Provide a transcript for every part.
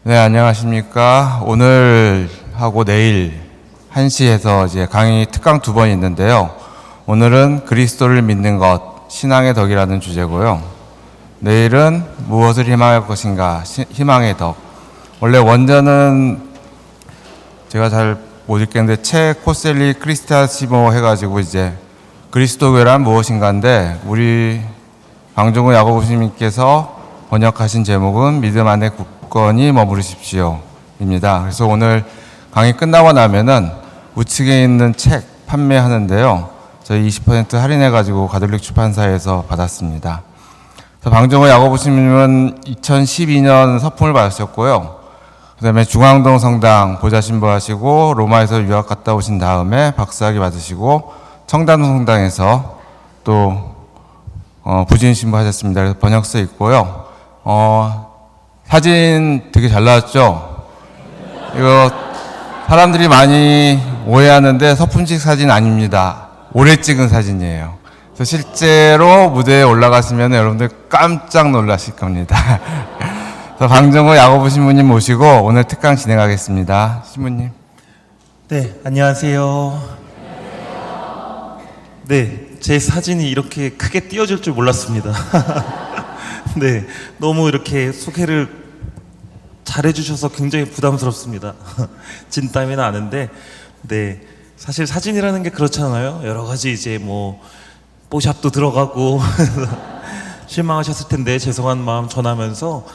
네, 안녕하십니까. 오늘 하고 내일 1시에서 이제 강의 특강 2번 있는데요. 오늘은 그리스도를 믿는 것, 신앙의 덕이라는 주제고요. 내일은 무엇을 희망할 것인가, 희망의 덕. 원래 원전은 제가 잘 못 읽겠는데 체 코셀리 크리스타시모 해가지고 이제 그리스도교란 무엇인가인데 우리 방종호 야고보스님께서 번역하신 제목은 믿음 안에 굳건히 머무르십시오 입니다. 그래서 오늘 강의 끝나고 나면은 우측에 있는 책 판매하는데요. 저희 20% 할인해가지고 가톨릭 출판사에서 받았습니다. 방종호 야고보스님은 2012년 서품을 받으셨고요. 그 다음에 중앙동 성당 보좌신부 하시고 로마에서 유학 갔다 오신 다음에 박사학위 받으시고 청담동 성당에서 또 부진 신부 하셨습니다. 그래서 번역서 있고요. 사진 되게 잘 나왔죠? 이거 사람들이 많이 오해하는데 서품식 사진 아닙니다. 오래 찍은 사진이에요. 그래서 실제로 무대에 올라가시면 여러분들 깜짝 놀라실 겁니다. 방종호 야고보 신부님 모시고 오늘 특강 진행하겠습니다. 신부님. 네, 안녕하세요. 네, 제 사진이 이렇게 크게 띄어질 줄 몰랐습니다. 네, 너무 이렇게 소개를 잘해주셔서 굉장히 부담스럽습니다. 진땀이 나는데, 네, 사실 사진이라는 게 그렇잖아요. 여러 가지 이제 뭐 뽀샵도 들어가고 실망하셨을 텐데 죄송한 마음 전하면서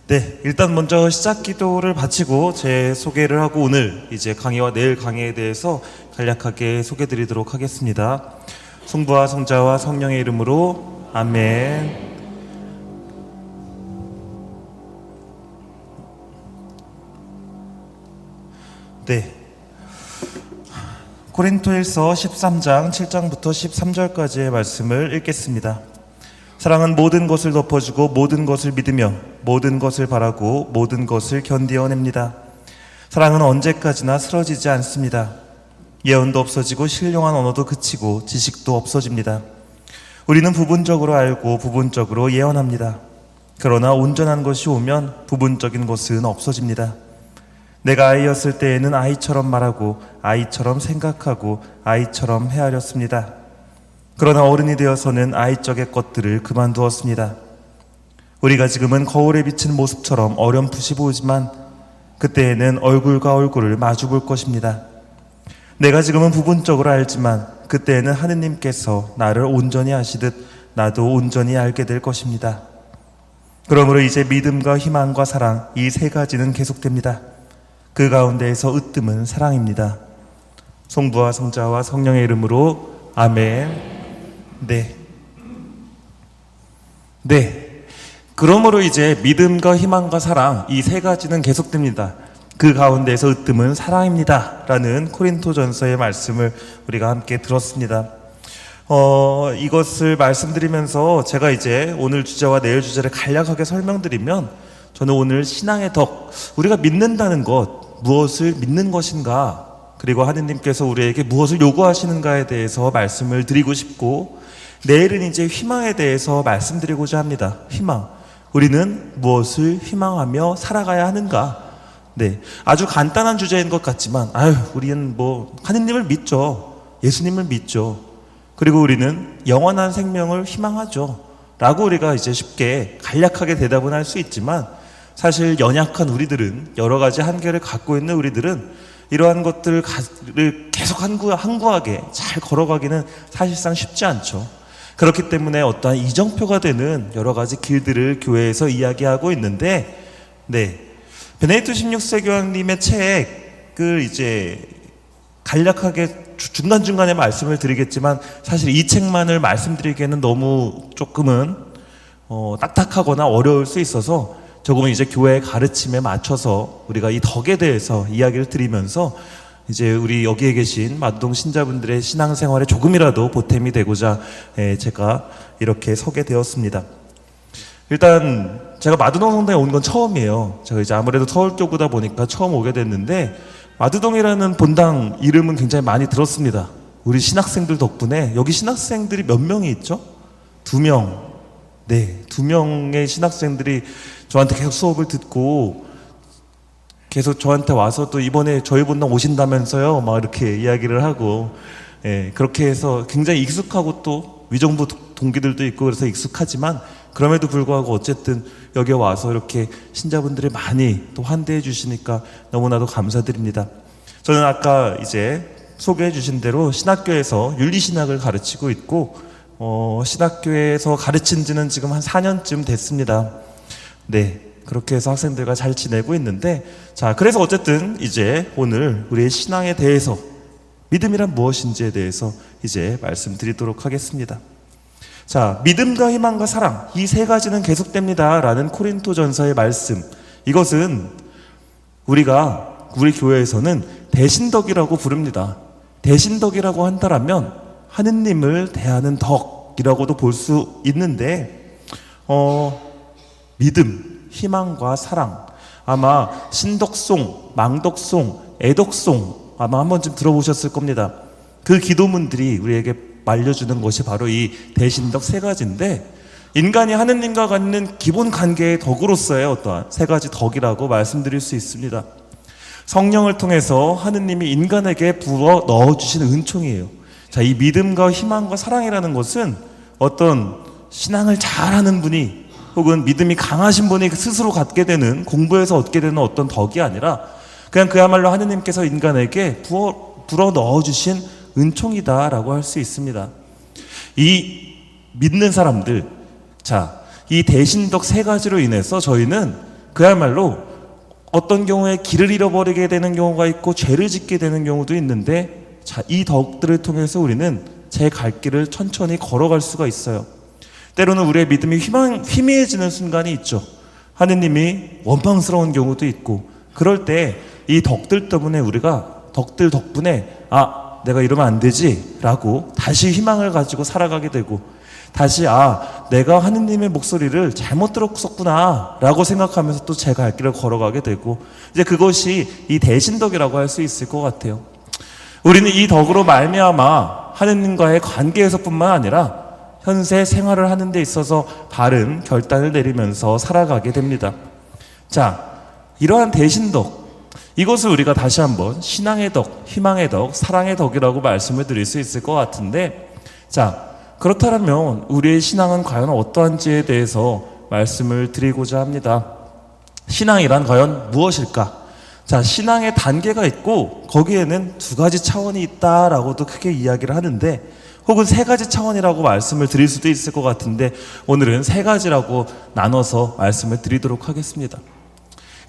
네, 일단 먼저 시작 기도를 바치고 제 소개를 하고 오늘 이제 강의와 내일 강의에 대해서 간략하게 소개드리도록 하겠습니다. 성부와 성자와 성령의 이름으로 아멘. 네, 고린토일서 13장 7장부터 13절까지의 말씀을 읽겠습니다. 사랑은 모든 것을 덮어주고 모든 것을 믿으며 모든 것을 바라고 모든 것을 견디어냅니다. 사랑은 언제까지나 쓰러지지 않습니다. 예언도 없어지고 신령한 언어도 그치고 지식도 없어집니다. 우리는 부분적으로 알고 부분적으로 예언합니다. 그러나 온전한 것이 오면 부분적인 것은 없어집니다. 내가 아이였을 때에는 아이처럼 말하고 아이처럼 생각하고 아이처럼 헤아렸습니다. 그러나 어른이 되어서는 아이적의 것들을 그만두었습니다. 우리가 지금은 거울에 비친 모습처럼 어렴풋이 보이지만 그때에는 얼굴과 얼굴을 마주 볼 것입니다. 내가 지금은 부분적으로 알지만 그때에는 하느님께서 나를 온전히 아시듯 나도 온전히 알게 될 것입니다. 그러므로 이제 믿음과 희망과 사랑 이 세 가지는 계속됩니다. 그 가운데에서 으뜸은 사랑입니다. 성부와 성자와 성령의 이름으로 아멘. 네. 그러므로 이제 믿음과 희망과 사랑 이 세 가지는 계속됩니다. 그 가운데에서 으뜸은 사랑입니다. 라는 코린토전서의 말씀을 우리가 함께 들었습니다. 이것을 말씀드리면서 제가 이제 오늘 주제와 내일 주제를 간략하게 설명드리면 저는 오늘 신앙의 덕, 우리가 믿는다는 것, 무엇을 믿는 것인가, 그리고 하느님께서 우리에게 무엇을 요구하시는가에 대해서 말씀을 드리고 싶고, 내일은 이제 희망에 대해서 말씀드리고자 합니다. 희망. 우리는 무엇을 희망하며 살아가야 하는가? 네. 아주 간단한 주제인 것 같지만, 우리는 뭐, 하느님을 믿죠. 예수님을 믿죠. 그리고 우리는 영원한 생명을 희망하죠. 라고 우리가 이제 쉽게 간략하게 대답은 할 수 있지만, 사실 연약한 우리들은, 여러 가지 한계를 갖고 있는 우리들은 이러한 것들을 계속 항구하게 잘 걸어가기는 사실상 쉽지 않죠. 그렇기 때문에 어떠한 이정표가 되는 여러 가지 길들을 교회에서 이야기하고 있는데, 네. 베네딕토 16세 교황님의 책을 이제 간략하게 중간중간에 말씀을 드리겠지만, 사실 이 책만을 말씀드리기에는 너무 조금은 딱딱하거나 어려울 수 있어서 조금은 이제 교회의 가르침에 맞춰서 우리가 이 덕에 대해서 이야기를 드리면서 이제 우리 여기에 계신 마두동 신자분들의 신앙생활에 조금이라도 보탬이 되고자 제가 이렇게 서게 되었습니다. 일단 제가 마두동 성당에 온 건 처음이에요. 제가 이제 아무래도 서울 쪽이다 보니까 처음 오게 됐는데, 마두동이라는 본당 이름은 굉장히 많이 들었습니다. 우리 신학생들 덕분에. 여기 신학생들이 몇 명이 있죠? 2명. 네, 2명의 신학생들이 저한테 계속 수업을 듣고 계속 저한테 와서 또 이번에 저희 본당 오신다면서요 막 이렇게 이야기를 하고, 예, 그렇게 해서 굉장히 익숙하고 또 위정부 동기들도 있고 그래서 익숙하지만 그럼에도 불구하고 어쨌든 여기 와서 이렇게 신자분들이 많이 또 환대해 주시니까 너무나도 감사드립니다. 저는 아까 이제 소개해 주신 대로 신학교에서 윤리신학을 가르치고 있고, 신학교에서 가르친 지는 지금 한 4년쯤 됐습니다. 네, 그렇게 해서 학생들과 잘 지내고 있는데, 자, 그래서 어쨌든 이제 오늘 우리의 신앙에 대해서, 믿음이란 무엇인지에 대해서 이제 말씀드리도록 하겠습니다. 자, 믿음과 희망과 사랑, 이 세 가지는 계속됩니다 라는 코린토전서의 말씀, 이것은 우리 교회에서는 대신덕이라고 부릅니다. 대신덕이라고 한다라면 하느님을 대하는 덕이라고도 볼 수 있는데, 믿음, 희망과 사랑, 아마 신덕송, 망덕송, 애덕송 아마 한 번쯤 들어보셨을 겁니다. 그 기도문들이 우리에게 말려주는 것이 바로 이 대신덕 세 가지인데, 인간이 하느님과 갖는 기본 관계의 덕으로서의 어떠한 세 가지 덕이라고 말씀드릴 수 있습니다. 성령을 통해서 하느님이 인간에게 부어 넣어주신 은총이에요. 자, 이 믿음과 희망과 사랑이라는 것은 어떤 신앙을 잘하는 분이 혹은 믿음이 강하신 분이 스스로 갖게 되는, 공부해서 얻게 되는 어떤 덕이 아니라 그냥 그야말로 하느님께서 인간에게 불어 넣어주신 은총이다라고 할 수 있습니다. 이 믿는 사람들, 자, 이 대신덕 세 가지로 인해서 저희는 그야말로 어떤 경우에 길을 잃어버리게 되는 경우가 있고 죄를 짓게 되는 경우도 있는데, 자, 이 덕들을 통해서 우리는 제 갈 길을 천천히 걸어갈 수가 있어요. 때로는 우리의 믿음이 희미해지는 순간이 있죠. 하느님이 원망스러운 경우도 있고, 그럴 때 이 덕들 때문에 덕들 덕분에 내가 이러면 안 되지 라고 다시 희망을 가지고 살아가게 되고, 다시 내가 하느님의 목소리를 잘못 들었었구나 라고 생각하면서 또 제 갈 길을 걸어가게 되고, 이제 그것이 이 대신덕이라고 할 수 있을 것 같아요. 우리는 이 덕으로 말미암아 하느님과의 관계에서뿐만 아니라 현세 생활을 하는 데 있어서 바른 결단을 내리면서 살아가게 됩니다. 자, 이러한 대신덕, 이것을 우리가 다시 한번 신앙의 덕, 희망의 덕, 사랑의 덕이라고 말씀을 드릴 수 있을 것 같은데, 자, 그렇다면 우리의 신앙은 과연 어떠한지에 대해서 말씀을 드리고자 합니다. 신앙이란 과연 무엇일까? 자, 신앙의 단계가 있고 거기에는 2가지 차원이 있다라고도 크게 이야기를 하는데, 혹은 3가지 차원이라고 말씀을 드릴 수도 있을 것 같은데, 오늘은 3가지라고 나눠서 말씀을 드리도록 하겠습니다.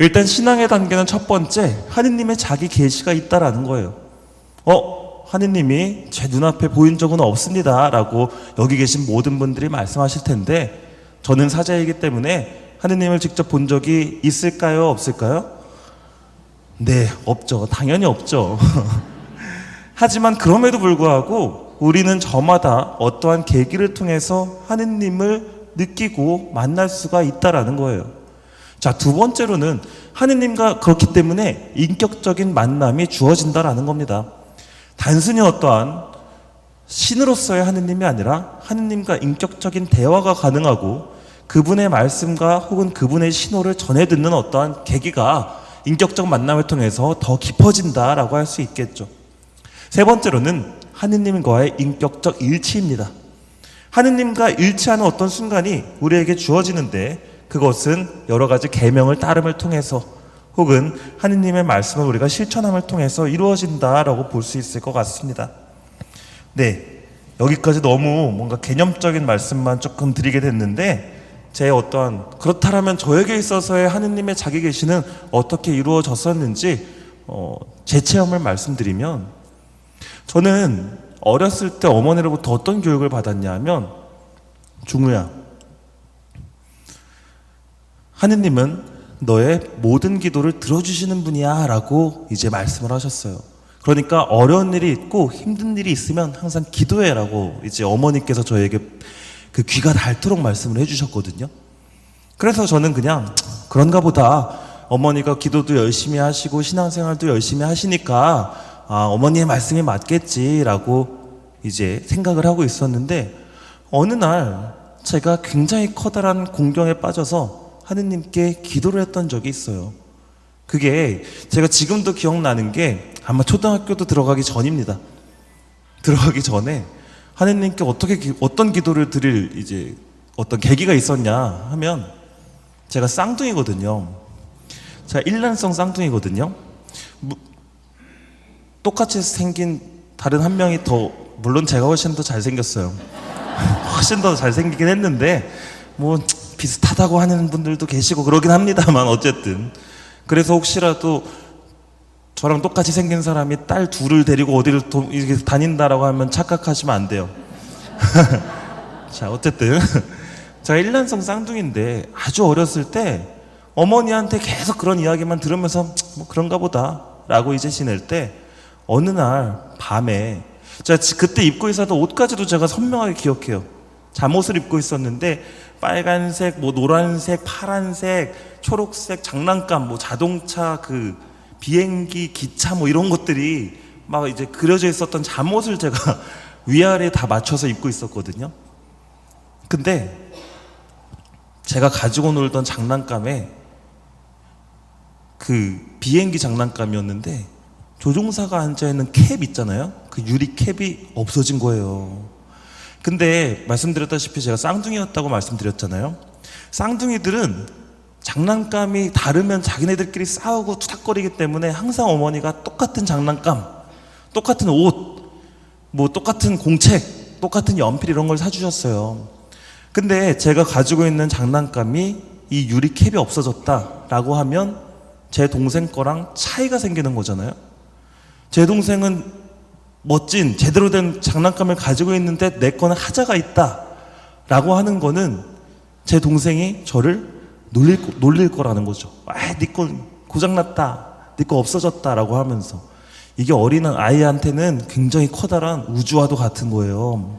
일단 신앙의 단계는 첫 번째, 하느님의 자기 계시가 있다라는 거예요. 하느님이 제 눈앞에 보인 적은 없습니다 라고 여기 계신 모든 분들이 말씀하실 텐데, 저는 사자이기 때문에 하느님을 직접 본 적이 있을까요? 없을까요? 네, 없죠. 당연히 없죠. 하지만 그럼에도 불구하고 우리는 저마다 어떠한 계기를 통해서 하느님을 느끼고 만날 수가 있다라는 거예요. 자, 2번째로는 하느님과 그렇기 때문에 인격적인 만남이 주어진다라는 겁니다. 단순히 어떠한 신으로서의 하느님이 아니라 하느님과 인격적인 대화가 가능하고 그분의 말씀과 혹은 그분의 신호를 전해 듣는 어떠한 계기가 인격적 만남을 통해서 더 깊어진다라고 할 수 있겠죠. 3번째로는 하느님과의 인격적 일치입니다. 하느님과 일치하는 어떤 순간이 우리에게 주어지는데, 그것은 여러 가지 계명을 따름을 통해서 혹은 하느님의 말씀을 우리가 실천함을 통해서 이루어진다라고 볼 수 있을 것 같습니다. 네, 여기까지 너무 뭔가 개념적인 말씀만 조금 드리게 됐는데, 제 어떠한 그렇다면 저에게 있어서의 하느님의 자기 계시는 어떻게 이루어졌었는지 제 체험을 말씀드리면, 저는 어렸을 때 어머니로부터 어떤 교육을 받았냐 하면, 중우야, 하느님은 너의 모든 기도를 들어주시는 분이야 라고 이제 말씀을 하셨어요. 그러니까 어려운 일이 있고 힘든 일이 있으면 항상 기도해 라고 이제 어머니께서 저에게 그 귀가 닳도록 말씀을 해주셨거든요. 그래서 저는 그냥 그런가 보다, 어머니가 기도도 열심히 하시고 신앙생활도 열심히 하시니까 어머니의 말씀이 맞겠지라고 이제 생각을 하고 있었는데, 어느 날 제가 굉장히 커다란 공경에 빠져서 하느님께 기도를 했던 적이 있어요. 그게 제가 지금도 기억나는 게 아마 초등학교도 들어가기 전입니다. 들어가기 전에 하느님께 어떤 기도를 드릴 이제 어떤 계기가 있었냐 하면, 제가 쌍둥이거든요. 제가 일란성 쌍둥이거든요. 똑같이 생긴 다른 한 명이 더, 물론 제가 훨씬 더 잘생겼어요. 훨씬 더 잘생기긴 했는데 뭐 비슷하다고 하는 분들도 계시고 그러긴 합니다만, 어쨌든 그래서 혹시라도 저랑 똑같이 생긴 사람이 딸 둘을 데리고 어디를 이렇게 다닌다라고 하면 착각하시면 안 돼요. 자, 어쨌든 제가 일란성 쌍둥이인데 아주 어렸을 때 어머니한테 계속 그런 이야기만 들으면서 뭐 그런가 보다 라고 이제 지낼 때, 어느 날 밤에 제가 그때 입고 있었던 옷까지도 제가 선명하게 기억해요. 잠옷을 입고 있었는데 빨간색, 뭐 노란색, 파란색, 초록색 장난감, 뭐 자동차, 그 비행기, 기차 뭐 이런 것들이 막 이제 그려져 있었던 잠옷을 제가 위아래 다 맞춰서 입고 있었거든요. 근데 제가 가지고 놀던 장난감에 그 비행기 장난감이었는데 조종사가 앉아있는 캡 있잖아요. 그 유리 캡이 없어진 거예요. 근데 말씀드렸다시피 제가 쌍둥이였다고 말씀드렸잖아요. 쌍둥이들은 장난감이 다르면 자기네들끼리 싸우고 투닥거리기 때문에 항상 어머니가 똑같은 장난감, 똑같은 옷, 뭐 똑같은 공책, 똑같은 연필 이런 걸 사주셨어요. 근데 제가 가지고 있는 장난감이 이 유리 캡이 없어졌다라고 하면 제 동생 거랑 차이가 생기는 거잖아요. 제 동생은 멋진 제대로 된 장난감을 가지고 있는데 내 거는 하자가 있다라고 하는 거는 제 동생이 저를 놀릴 거라는 거죠. 네 거 고장났다, 네 거 없어졌다라고 하면서. 이게 어린 아이한테는 굉장히 커다란 우주와도 같은 거예요.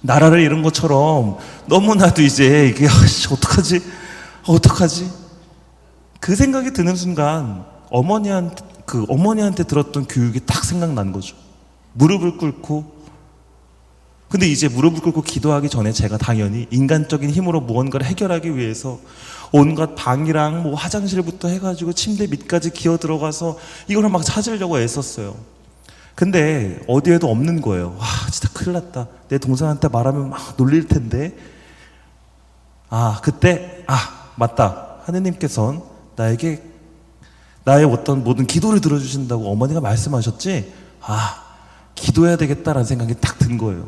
나라를 잃은 것처럼 너무나도 이제 이게 어떡하지? 그 생각이 드는 순간 어머니한테 들었던 교육이 딱 생각난 거죠. 무릎을 꿇고, 근데 이제 무릎을 꿇고 기도하기 전에 제가 당연히 인간적인 힘으로 무언가를 해결하기 위해서 온갖 방이랑 뭐 화장실부터 해가지고 침대 밑까지 기어 들어가서 이걸 막 찾으려고 애썼어요. 근데 어디에도 없는 거예요. 와, 진짜 큰일 났다. 내 동생한테 말하면 막 놀릴 텐데. 그때 맞다. 하느님께서는 나에게 나의 어떤 모든 기도를 들어주신다고 어머니가 말씀하셨지. 기도해야 되겠다라는 생각이 딱 든 거예요.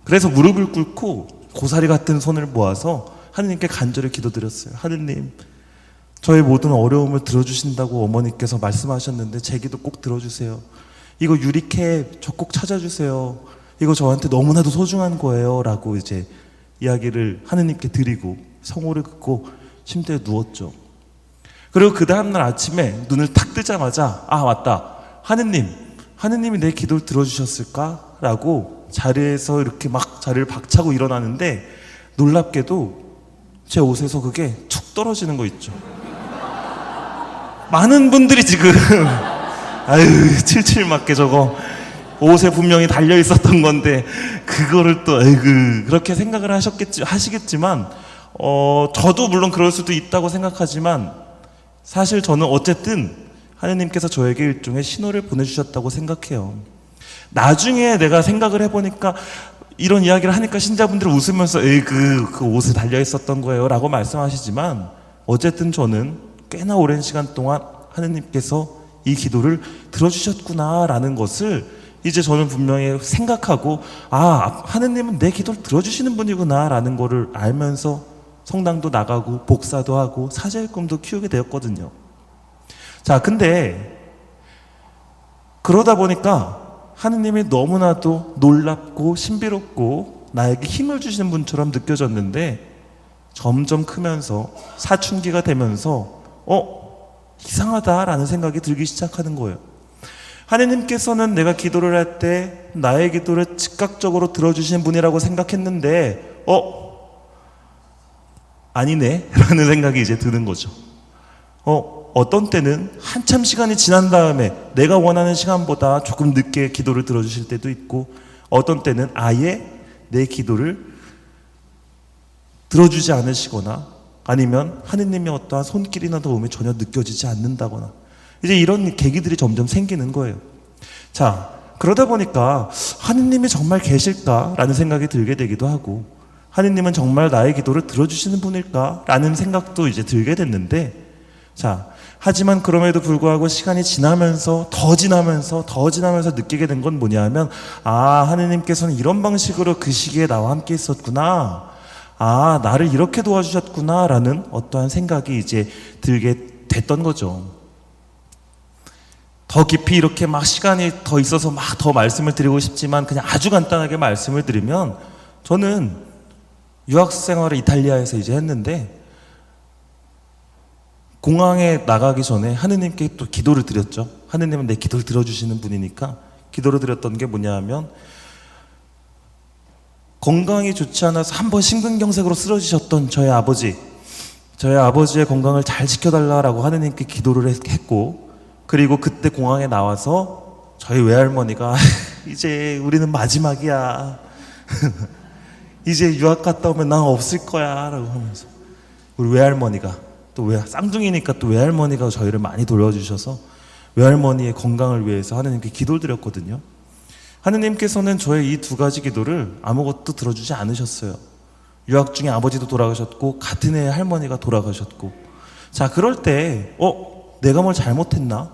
그래서 무릎을 꿇고 고사리 같은 손을 모아서 하느님께 간절히 기도드렸어요. 하느님, 저의 모든 어려움을 들어주신다고 어머니께서 말씀하셨는데 제 기도 꼭 들어주세요. 이거 유리캡 저 꼭 찾아주세요. 이거 저한테 너무나도 소중한 거예요 라고 이제 이야기를 하느님께 드리고 성호를 긋고 침대에 누웠죠. 그리고 그 다음날 아침에 눈을 탁 뜨자마자 맞다, 하느님이 내 기도를 들어주셨을까? 라고 자리에서 이렇게 막 자리를 박차고 일어나는데, 놀랍게도 제 옷에서 그게 툭 떨어지는 거 있죠. 많은 분들이 지금 칠칠 맞게 저거 옷에 분명히 달려 있었던 건데 그거를 또 그렇게 생각을 하시겠지만 저도 물론 그럴 수도 있다고 생각하지만, 사실 저는 어쨌든 하느님께서 저에게 일종의 신호를 보내주셨다고 생각해요. 나중에 내가 생각을 해보니까, 이런 이야기를 하니까 신자분들은 웃으면서 그 옷에 달려 있었던 거예요 라고 말씀하시지만, 어쨌든 저는 꽤나 오랜 시간 동안 하느님께서 이 기도를 들어주셨구나 라는 것을 이제 저는 분명히 생각하고, 하느님은 내 기도를 들어주시는 분이구나 라는 거를 알면서 성당도 나가고 복사도 하고 사제의 꿈도 키우게 되었거든요. 자, 근데 그러다 보니까 하느님이 너무나도 놀랍고 신비롭고 나에게 힘을 주시는 분처럼 느껴졌는데, 점점 크면서 사춘기가 되면서 이상하다라는 생각이 들기 시작하는 거예요. 하느님께서는 내가 기도를 할 때 나의 기도를 즉각적으로 들어주시는 분이라고 생각했는데 아니네 라는 생각이 이제 드는 거죠. 어떤 때는 한참 시간이 지난 다음에 내가 원하는 시간보다 조금 늦게 기도를 들어주실 때도 있고, 어떤 때는 아예 내 기도를 들어주지 않으시거나 아니면 하느님의 어떠한 손길이나 도움이 전혀 느껴지지 않는다거나 이제 이런 계기들이 점점 생기는 거예요. 자, 그러다 보니까 하느님이 정말 계실까라는 생각이 들게 되기도 하고 하느님은 정말 나의 기도를 들어주시는 분일까라는 생각도 이제 들게 됐는데 자, 하지만 그럼에도 불구하고 시간이 지나면서 더 지나면서 느끼게 된 건 뭐냐 하면 하느님께서는 이런 방식으로 그 시기에 나와 함께 있었구나. 나를 이렇게 도와주셨구나 라는 어떠한 생각이 이제 들게 됐던 거죠. 더 깊이 이렇게 막 시간이 더 있어서 막 더 말씀을 드리고 싶지만 그냥 아주 간단하게 말씀을 드리면 저는 유학 생활을 이탈리아에서 이제 했는데 공항에 나가기 전에 하느님께 또 기도를 드렸죠. 하느님은 내 기도를 들어주시는 분이니까 기도를 드렸던 게 뭐냐 하면 건강이 좋지 않아서 한번 심근경색으로 쓰러지셨던 저희 아버지의 건강을 잘 지켜달라고 하느님께 기도를 했고 그리고 그때 공항에 나와서 저희 외할머니가 이제 우리는 마지막이야. 이제 유학 갔다 오면 난 없을 거야 라고 하면서 우리 외할머니가 또 쌍둥이니까 또 외할머니가 저희를 많이 돌봐주셔서 외할머니의 건강을 위해서 하느님께 기도를 드렸거든요. 하느님께서는 저의 이 두 가지 기도를 아무것도 들어주지 않으셨어요. 유학 중에 아버지도 돌아가셨고 같은 해에 할머니가 돌아가셨고 자 그럴 때 내가 뭘 잘못했나?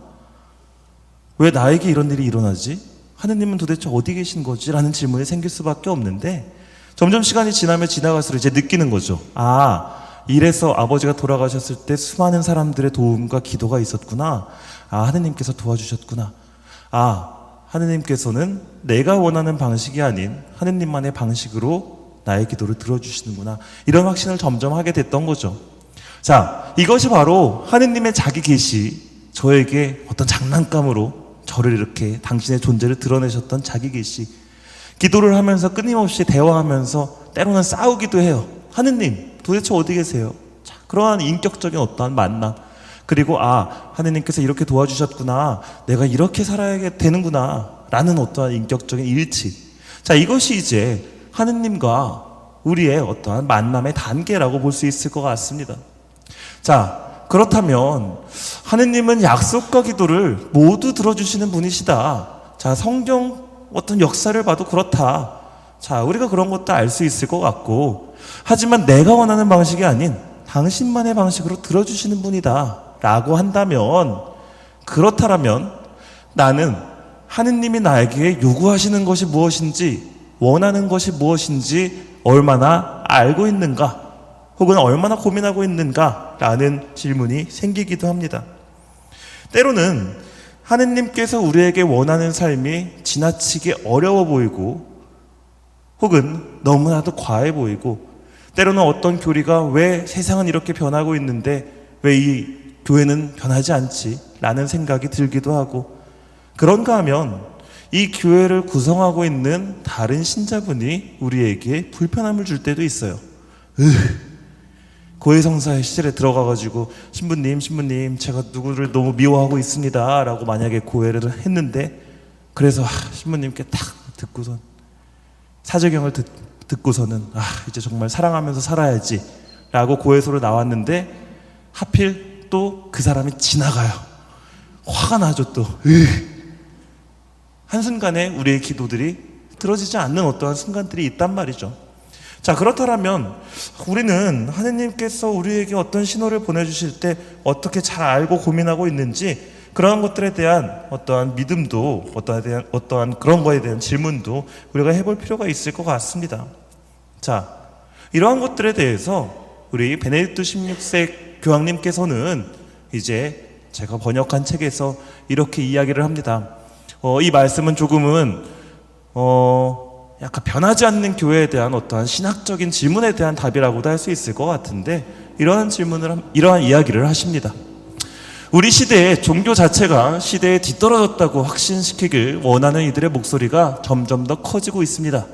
왜 나에게 이런 일이 일어나지? 하느님은 도대체 어디 계신 거지? 라는 질문이 생길 수밖에 없는데 점점 시간이 지나갈수록 이제 느끼는 거죠. 이래서 아버지가 돌아가셨을 때 수많은 사람들의 도움과 기도가 있었구나. 하느님께서 도와주셨구나. 하느님께서는 내가 원하는 방식이 아닌 하느님만의 방식으로 나의 기도를 들어주시는구나. 이런 확신을 점점 하게 됐던 거죠. 자, 이것이 바로 하느님의 자기 계시, 저에게 어떤 장난감으로 저를 이렇게 당신의 존재를 드러내셨던 자기 계시. 기도를 하면서 끊임없이 대화하면서 때로는 싸우기도 해요. 하느님 도대체 어디 계세요? 자, 그러한 인격적인 어떠한 만남 그리고 하느님께서 이렇게 도와주셨구나 내가 이렇게 살아야 되는구나 라는 어떠한 인격적인 일치 자 이것이 이제 하느님과 우리의 어떠한 만남의 단계라고 볼 수 있을 것 같습니다. 자 그렇다면 하느님은 약속과 기도를 모두 들어주시는 분이시다. 자 성경 어떤 역사를 봐도 그렇다. 자 우리가 그런 것도 알 수 있을 것 같고 하지만 내가 원하는 방식이 아닌 당신만의 방식으로 들어주시는 분이다 라고 한다면 그렇다면 나는 하느님이 나에게 요구하시는 것이 무엇인지 원하는 것이 무엇인지 얼마나 알고 있는가 혹은 얼마나 고민하고 있는가 라는 질문이 생기기도 합니다. 때로는 하느님께서 우리에게 원하는 삶이 지나치게 어려워 보이고 혹은 너무나도 과해 보이고 때로는 어떤 교리가 왜 세상은 이렇게 변하고 있는데 왜 이 교회는 변하지 않지? 라는 생각이 들기도 하고 그런가 하면 이 교회를 구성하고 있는 다른 신자분이 우리에게 불편함을 줄 때도 있어요. 고해성사의 시절에 들어가가지고 신부님 제가 누구를 너무 미워하고 있습니다 라고 만약에 고해를 했는데 그래서 신부님께 딱 듣고선 사제경을 듣고서는 이제 정말 사랑하면서 살아야지 라고 고해소로 나왔는데 하필 또 그 사람이 지나가요. 화가 나죠 또. 한순간에 우리의 기도들이 들어지지 않는 어떠한 순간들이 있단 말이죠. 자 그렇다면 우리는 하느님께서 우리에게 어떤 신호를 보내주실 때 어떻게 잘 알고 고민하고 있는지 그러한 것들에 대한 어떠한 믿음도 어떠한 그런 거에 대한 질문도 우리가 해볼 필요가 있을 것 같습니다. 자 이러한 것들에 대해서 우리 베네딕토 16세 교황님께서는 이제 제가 번역한 책에서 이렇게 이야기를 합니다. 이 말씀은 조금은 약간 변하지 않는 교회에 대한 어떠한 신학적인 질문에 대한 답이라고도 할 수 있을 것 같은데 이러한 이야기를 하십니다. 우리 시대의 종교 자체가 시대에 뒤떨어졌다고 확신시키길 원하는 이들의 목소리가 점점 더 커지고 있습니다.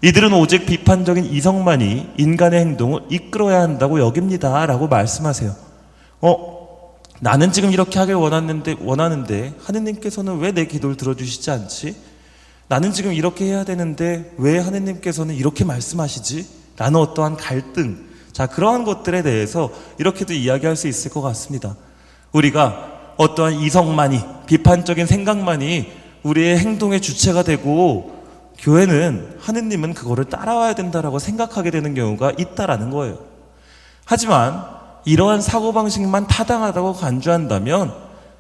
이들은 오직 비판적인 이성만이 인간의 행동을 이끌어야 한다고 여깁니다 라고 말씀하세요. 나는 지금 이렇게 하길 원하는데 하느님께서는 왜 내 기도를 들어주시지 않지? 나는 지금 이렇게 해야 되는데 왜 하느님께서는 이렇게 말씀하시지? 라는 어떠한 갈등, 자, 그러한 것들에 대해서 이렇게도 이야기할 수 있을 것 같습니다. 우리가 어떠한 이성만이, 비판적인 생각만이 우리의 행동의 주체가 되고 교회는, 하느님은 그거를 따라와야 된다라고 생각하게 되는 경우가 있다라는 거예요. 하지만 이러한 사고방식만 타당하다고 간주한다면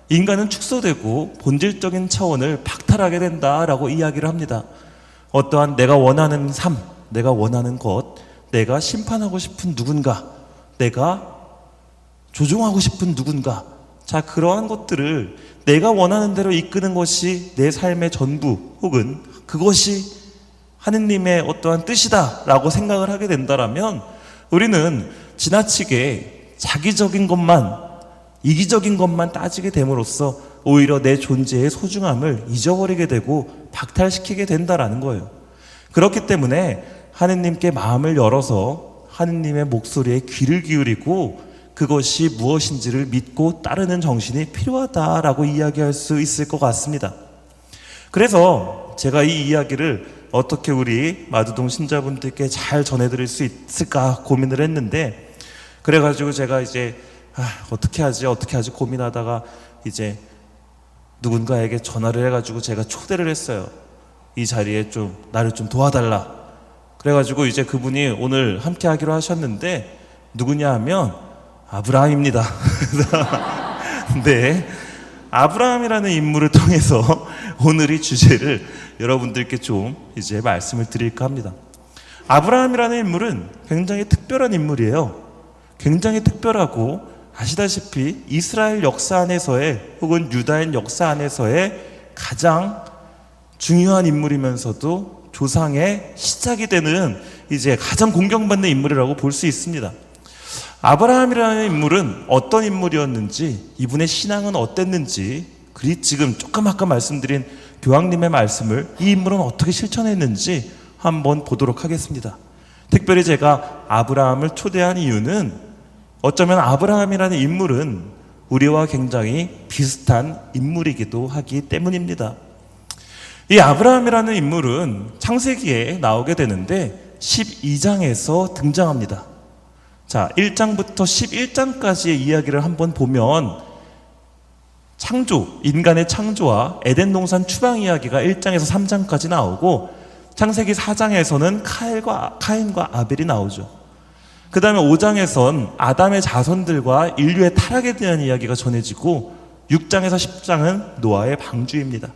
인간은 축소되고 본질적인 차원을 박탈하게 된다라고 이야기를 합니다. 어떠한 내가 원하는 삶, 내가 원하는 것, 내가 심판하고 싶은 누군가, 내가 조종하고 싶은 누군가, 자, 그러한 것들을 내가 원하는 대로 이끄는 것이 내 삶의 전부, 혹은 그것이 하느님의 어떠한 뜻이다라고 생각을 하게 된다라면 우리는 지나치게 자기적인 것만, 이기적인 것만 따지게 됨으로써 오히려 내 존재의 소중함을 잊어버리게 되고 박탈시키게 된다라는 거예요. 그렇기 때문에 하느님께 마음을 열어서 하느님의 목소리에 귀를 기울이고 그것이 무엇인지를 믿고 따르는 정신이 필요하다라고 이야기할 수 있을 것 같습니다. 그래서 제가 이 이야기를 어떻게 우리 마두동 신자분들께 잘 전해드릴 수 있을까 고민을 했는데, 그래가지고 제가 이제 어떻게 하지 고민하다가 이제 누군가에게 전화를 해가지고 제가 초대를 했어요. 이 자리에 좀 나를 좀 도와달라. 그래가지고 이제 그분이 오늘 함께 하기로 하셨는데 누구냐 하면 아브라함입니다. 네, 아브라함이라는 인물을 통해서 오늘 이 주제를 여러분들께 좀 이제 말씀을 드릴까 합니다. 아브라함이라는 인물은 굉장히 특별한 인물이에요. 굉장히 특별하고 아시다시피 이스라엘 역사 안에서의 혹은 유다인 역사 안에서의 가장 중요한 인물이면서도 조상의 시작이 되는 이제 가장 공경받는 인물이라고 볼 수 있습니다. 아브라함이라는 인물은 어떤 인물이었는지, 이분의 신앙은 어땠는지, 그리고 지금 조금 아까 말씀드린 교황님의 말씀을 이 인물은 어떻게 실천했는지 한번 보도록 하겠습니다. 특별히 제가 아브라함을 초대한 이유는 어쩌면 아브라함이라는 인물은 우리와 굉장히 비슷한 인물이기도 하기 때문입니다. 이 아브라함이라는 인물은 창세기에 나오게 되는데 12장에서 등장합니다. 자, 1장부터 11장까지의 이야기를 한번 보면 창조, 인간의 창조와 에덴 동산 추방 이야기가 1장에서 3장까지 나오고 창세기 4장에서는 카인과 아벨이 나오죠. 그 다음에 5장에선 아담의 자손들과 인류의 타락에 대한 이야기가 전해지고 6장에서 10장은 노아의 방주입니다.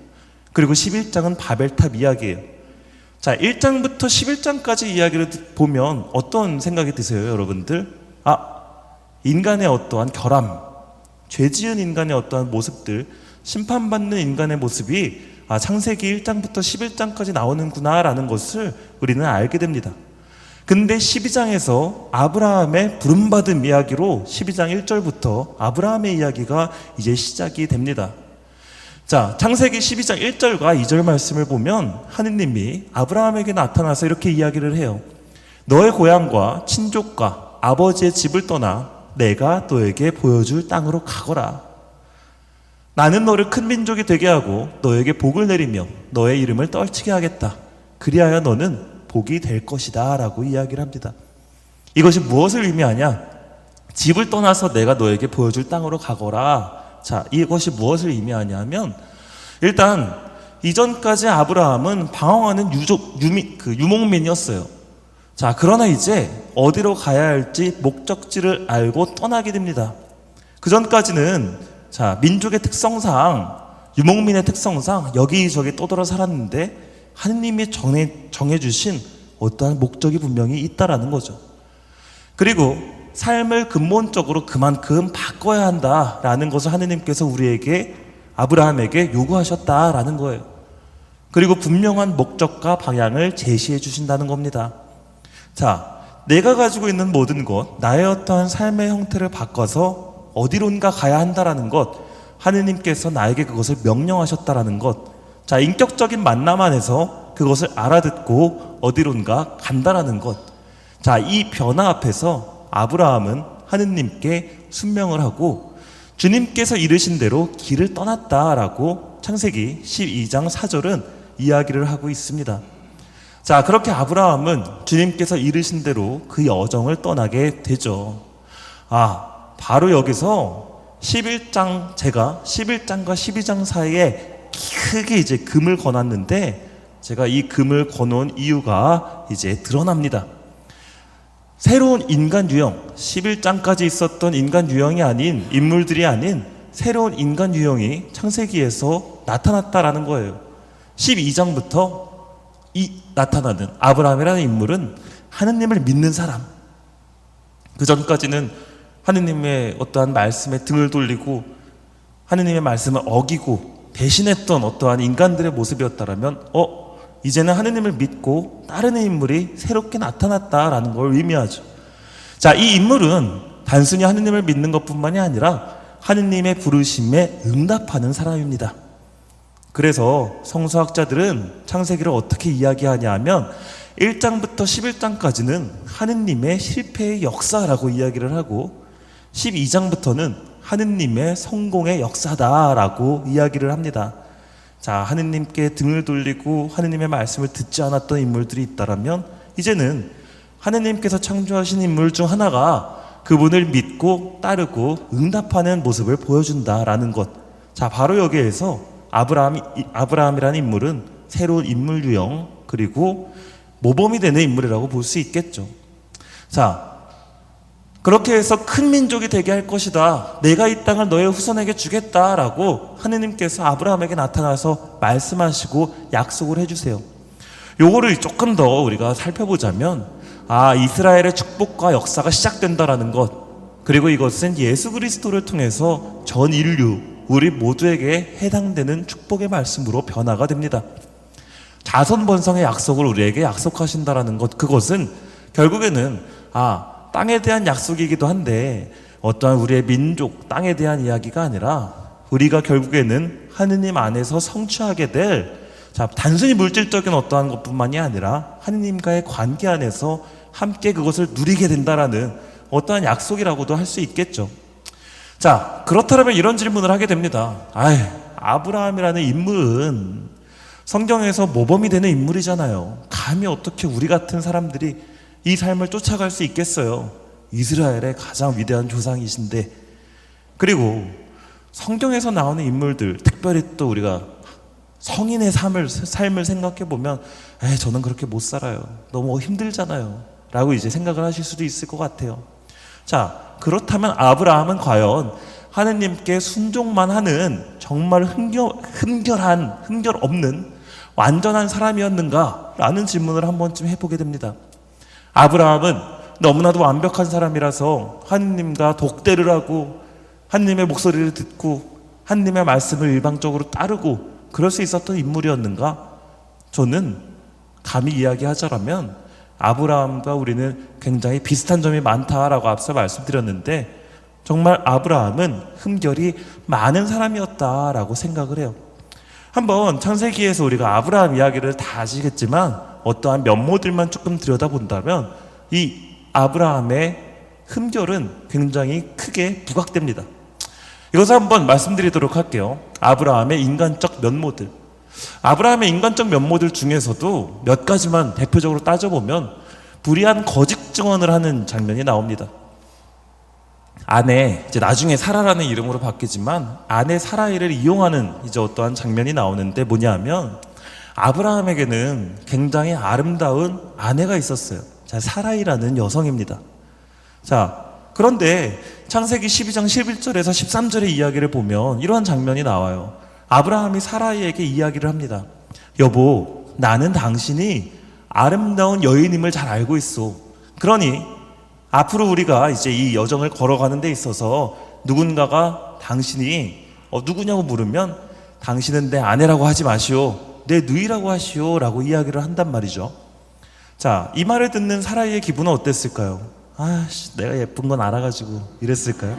그리고 11장은 바벨탑 이야기예요. 자, 1장부터 11장까지 이야기를 보면 어떤 생각이 드세요, 여러분들? 인간의 어떠한 결함, 죄 지은 인간의 어떠한 모습들, 심판받는 인간의 모습이 창세기 1장부터 11장까지 나오는구나 라는 것을 우리는 알게 됩니다. 근데 12장에서 아브라함의 부름받은 이야기로 12장 1절부터 아브라함의 이야기가 이제 시작이 됩니다. 자, 창세기 12장 1절과 2절 말씀을 보면 하느님이 아브라함에게 나타나서 이렇게 이야기를 해요. 너의 고향과 친족과 아버지의 집을 떠나 내가 너에게 보여줄 땅으로 가거라. 나는 너를 큰 민족이 되게 하고 너에게 복을 내리며 너의 이름을 떨치게 하겠다. 그리하여 너는 복이 될 것이다 라고 이야기를 합니다. 이것이 무엇을 의미하냐? 집을 떠나서 내가 너에게 보여줄 땅으로 가거라. 자, 이것이 무엇을 의미하냐면 일단 이전까지 아브라함은 방황하는 유목민이었어요. 자, 그러나 이제 어디로 가야 할지 목적지를 알고 떠나게 됩니다. 그 전까지는 자, 민족의 특성상, 유목민의 특성상 여기저기 떠돌아 살았는데 하느님이 정해주신 어떠한 목적이 분명히 있다라는 거죠. 그리고 삶을 근본적으로 그만큼 바꿔야 한다라는 것을 하느님께서 우리에게, 아브라함에게 요구하셨다라는 거예요. 그리고 분명한 목적과 방향을 제시해 주신다는 겁니다. 자, 내가 가지고 있는 모든 것, 나의 어떠한 삶의 형태를 바꿔서 어디론가 가야 한다라는 것, 하느님께서 나에게 그것을 명령하셨다라는 것, 자, 인격적인 만남 안에서 그것을 알아듣고 어디론가 간다라는 것. 자, 이 변화 앞에서 아브라함은 하느님께 순명을 하고 주님께서 이르신 대로 길을 떠났다라고 창세기 12장 4절은 이야기를 하고 있습니다. 자, 그렇게 아브라함은 주님께서 이르신 대로 그 여정을 떠나게 되죠. 바로 여기서 11장, 제가 11장과 12장 사이에 크게 이제 금을 거놨는데, 제가 이 금을 거놓은 이유가 이제 드러납니다. 새로운 인간 유형, 11장까지 있었던 인간 유형이 아닌, 인물들이 아닌 새로운 인간 유형이 창세기에서 나타났다라는 거예요. 12장부터 나타나는 아브라함이라는 인물은 하느님을 믿는 사람. 그 전까지는 하느님의 어떠한 말씀에 등을 돌리고 하느님의 말씀을 어기고 배신했던 어떠한 인간들의 모습이었다라면 이제는 하느님을 믿고 따르는 인물이 새롭게 나타났다라는 걸 의미하죠. 자, 이 인물은 단순히 하느님을 믿는 것뿐만이 아니라 하느님의 부르심에 응답하는 사람입니다. 그래서 성서학자들은 창세기를 어떻게 이야기하냐 하면 1장부터 11장까지는 하느님의 실패의 역사라고 이야기를 하고 12장부터는 하느님의 성공의 역사다라고 이야기를 합니다. 자, 하느님께 등을 돌리고 하느님의 말씀을 듣지 않았던 인물들이 있다라면 이제는 하느님께서 창조하신 인물 중 하나가 그분을 믿고 따르고 응답하는 모습을 보여준다라는 것. 자, 바로 여기에서 아브라함이라는 인물은 새로운 인물 유형 그리고 모범이 되는 인물이라고 볼 수 있겠죠. 자, 그렇게 해서 큰 민족이 되게 할 것이다. 내가 이 땅을 너의 후손에게 주겠다라고 하느님께서 아브라함에게 나타나서 말씀하시고 약속을 해주세요. 요거를 조금 더 우리가 살펴보자면 이스라엘의 축복과 역사가 시작된다라는 것, 그리고 이것은 예수 그리스도를 통해서 전 인류 우리 모두에게 해당되는 축복의 말씀으로 변화가 됩니다. 자손 번성의 약속을 우리에게 약속하신다라는 것, 그것은 결국에는 땅에 대한 약속이기도 한데 어떠한 우리의 민족, 땅에 대한 이야기가 아니라 우리가 결국에는 하느님 안에서 성취하게 될, 단순히 물질적인 어떠한 것뿐만이 아니라 하느님과의 관계 안에서 함께 그것을 누리게 된다라는 어떠한 약속이라고도 할 수 있겠죠. 자, 그렇다면 이런 질문을 하게 됩니다. 아브라함이라는 인물은 성경에서 모범이 되는 인물이잖아요. 감히 어떻게 우리 같은 사람들이 이 삶을 쫓아갈 수 있겠어요? 이스라엘의 가장 위대한 조상이신데. 그리고 성경에서 나오는 인물들, 특별히 또 우리가 성인의 삶을 생각해 보면 저는 그렇게 못 살아요. 너무 힘들잖아요. 라고 이제 생각을 하실 수도 있을 것 같아요. 자, 그렇다면 아브라함은 과연 하느님께 순종만 하는 정말 흠결 없는 완전한 사람이었는가? 라는 질문을 한 번쯤 해보게 됩니다. 아브라함은 너무나도 완벽한 사람이라서 하느님과 독대를 하고 하느님의 목소리를 듣고 하느님의 말씀을 일방적으로 따르고 그럴 수 있었던 인물이었는가? 저는 감히 이야기하자라면 아브라함과 우리는 굉장히 비슷한 점이 많다라고 앞서 말씀드렸는데, 정말 아브라함은 흠결이 많은 사람이었다라고 생각을 해요. 한번 창세기에서 우리가 아브라함 이야기를 다 아시겠지만 어떠한 면모들만 조금 들여다본다면 이 아브라함의 흠결은 굉장히 크게 부각됩니다. 이것을 한번 말씀드리도록 할게요. 아브라함의 인간적 면모들. 아브라함의 인간적 면모들 중에서도 몇 가지만 대표적으로 따져보면 불의한 거짓 증언을 하는 장면이 나옵니다. 아내, 이제 나중에 사라라는 이름으로 바뀌지만 아내 사라이를 이용하는 이제 어떠한 장면이 나오는데 뭐냐면 아브라함에게는 굉장히 아름다운 아내가 있었어요. 자, 사라이라는 여성입니다. 자, 그런데 창세기 12장 11절에서 13절의 이야기를 보면 이러한 장면이 나와요. 아브라함이 사라이에게 이야기를 합니다. 여보, 나는 당신이 아름다운 여인임을 잘 알고 있어. 그러니 앞으로 우리가 이제 이 여정을 걸어가는 데 있어서 누군가가 당신이 누구냐고 물으면 당신은 내 아내라고 하지 마시오, 내 누이라고 하시오 라고 이야기를 한단 말이죠. 자, 이 말을 듣는 사라이의 기분은 어땠을까요? 내가 예쁜 건 알아가지고 이랬을까요?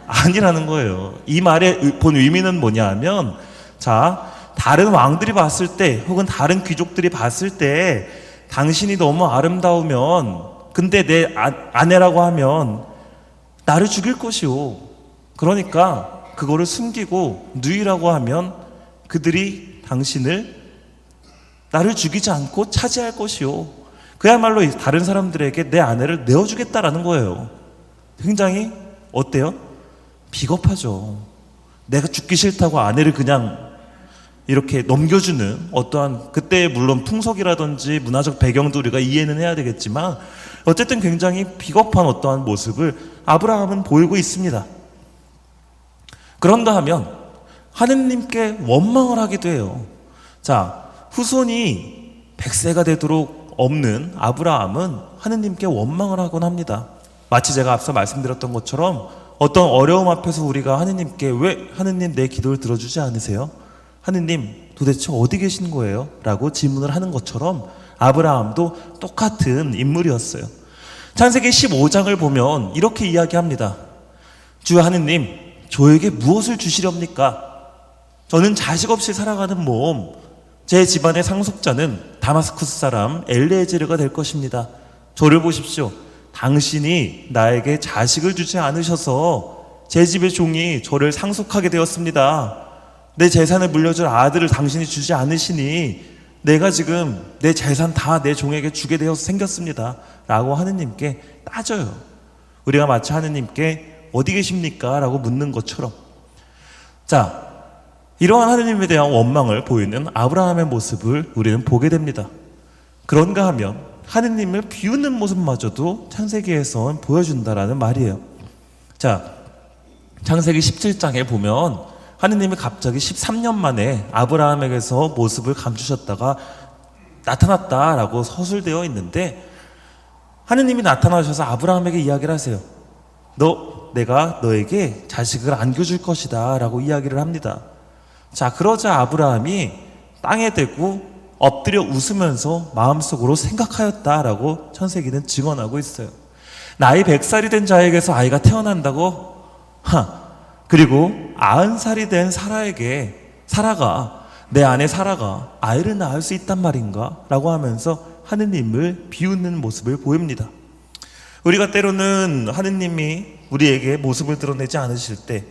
아니라는 거예요. 이 말의 본 의미는 뭐냐 하면, 자, 다른 왕들이 봤을 때 혹은 다른 귀족들이 봤을 때 당신이 너무 아름다우면, 근데 내 아내라고 하면 나를 죽일 것이오. 그러니까 그거를 숨기고 누이라고 하면 그들이 당신을 나를 죽이지 않고 차지할 것이요. 그야말로 다른 사람들에게 내 아내를 내어주겠다라는 거예요. 굉장히 어때요? 비겁하죠. 내가 죽기 싫다고 아내를 그냥 이렇게 넘겨주는 어떠한 그때의 물론 풍속이라든지 문화적 배경도 우리가 이해는 해야 되겠지만 어쨌든 굉장히 비겁한 어떠한 모습을 아브라함은 보이고 있습니다. 그런가 하면 하느님께 원망을 하기도 해요. 자, 후손이 100세가 되도록 없는 아브라함은 하느님께 원망을 하곤 합니다. 마치 제가 앞서 말씀드렸던 것처럼 어떤 어려움 앞에서 우리가 하느님께 왜 하느님 내 기도를 들어주지 않으세요? 하느님 도대체 어디 계신 거예요? 라고 질문을 하는 것처럼 아브라함도 똑같은 인물이었어요. 창세기 15장을 보면 이렇게 이야기합니다. 주 하느님, 저에게 무엇을 주시렵니까? 저는 자식 없이 살아가는 몸, 제 집안의 상속자는 다마스쿠스 사람 엘리에제르가 될 것입니다. 저를 보십시오. 당신이 나에게 자식을 주지 않으셔서 제 집의 종이 저를 상속하게 되었습니다. 내 재산을 물려줄 아들을 당신이 주지 않으시니 내가 지금 내 재산 다 내 종에게 주게 되어서 생겼습니다. 라고 하느님께 따져요. 우리가 마치 하느님께 어디 계십니까? 라고 묻는 것처럼. 자, 이러한 하느님에 대한 원망을 보이는 아브라함의 모습을 우리는 보게 됩니다. 그런가 하면 하느님을 비웃는 모습마저도 창세기에선 보여준다라는 말이에요. 자, 창세기 17장에 보면 하느님이 갑자기 13년 만에 아브라함에게서 모습을 감추셨다가 나타났다라고 서술되어 있는데 하느님이 나타나셔서 아브라함에게 이야기를 하세요. 내가 너에게 자식을 안겨줄 것이다 라고 이야기를 합니다. 자, 그러자 아브라함이 땅에 대고 엎드려 웃으면서 마음속으로 생각하였다라고 창세기는 증언하고 있어요. 나이 100살이 된 자에게서 아이가 태어난다고? 그리고 90살이 된 사라가 내 아내 사라가 아이를 낳을 수 있단 말인가? 라고 하면서 하느님을 비웃는 모습을 보입니다. 우리가 때로는 하느님이 우리에게 모습을 드러내지 않으실 때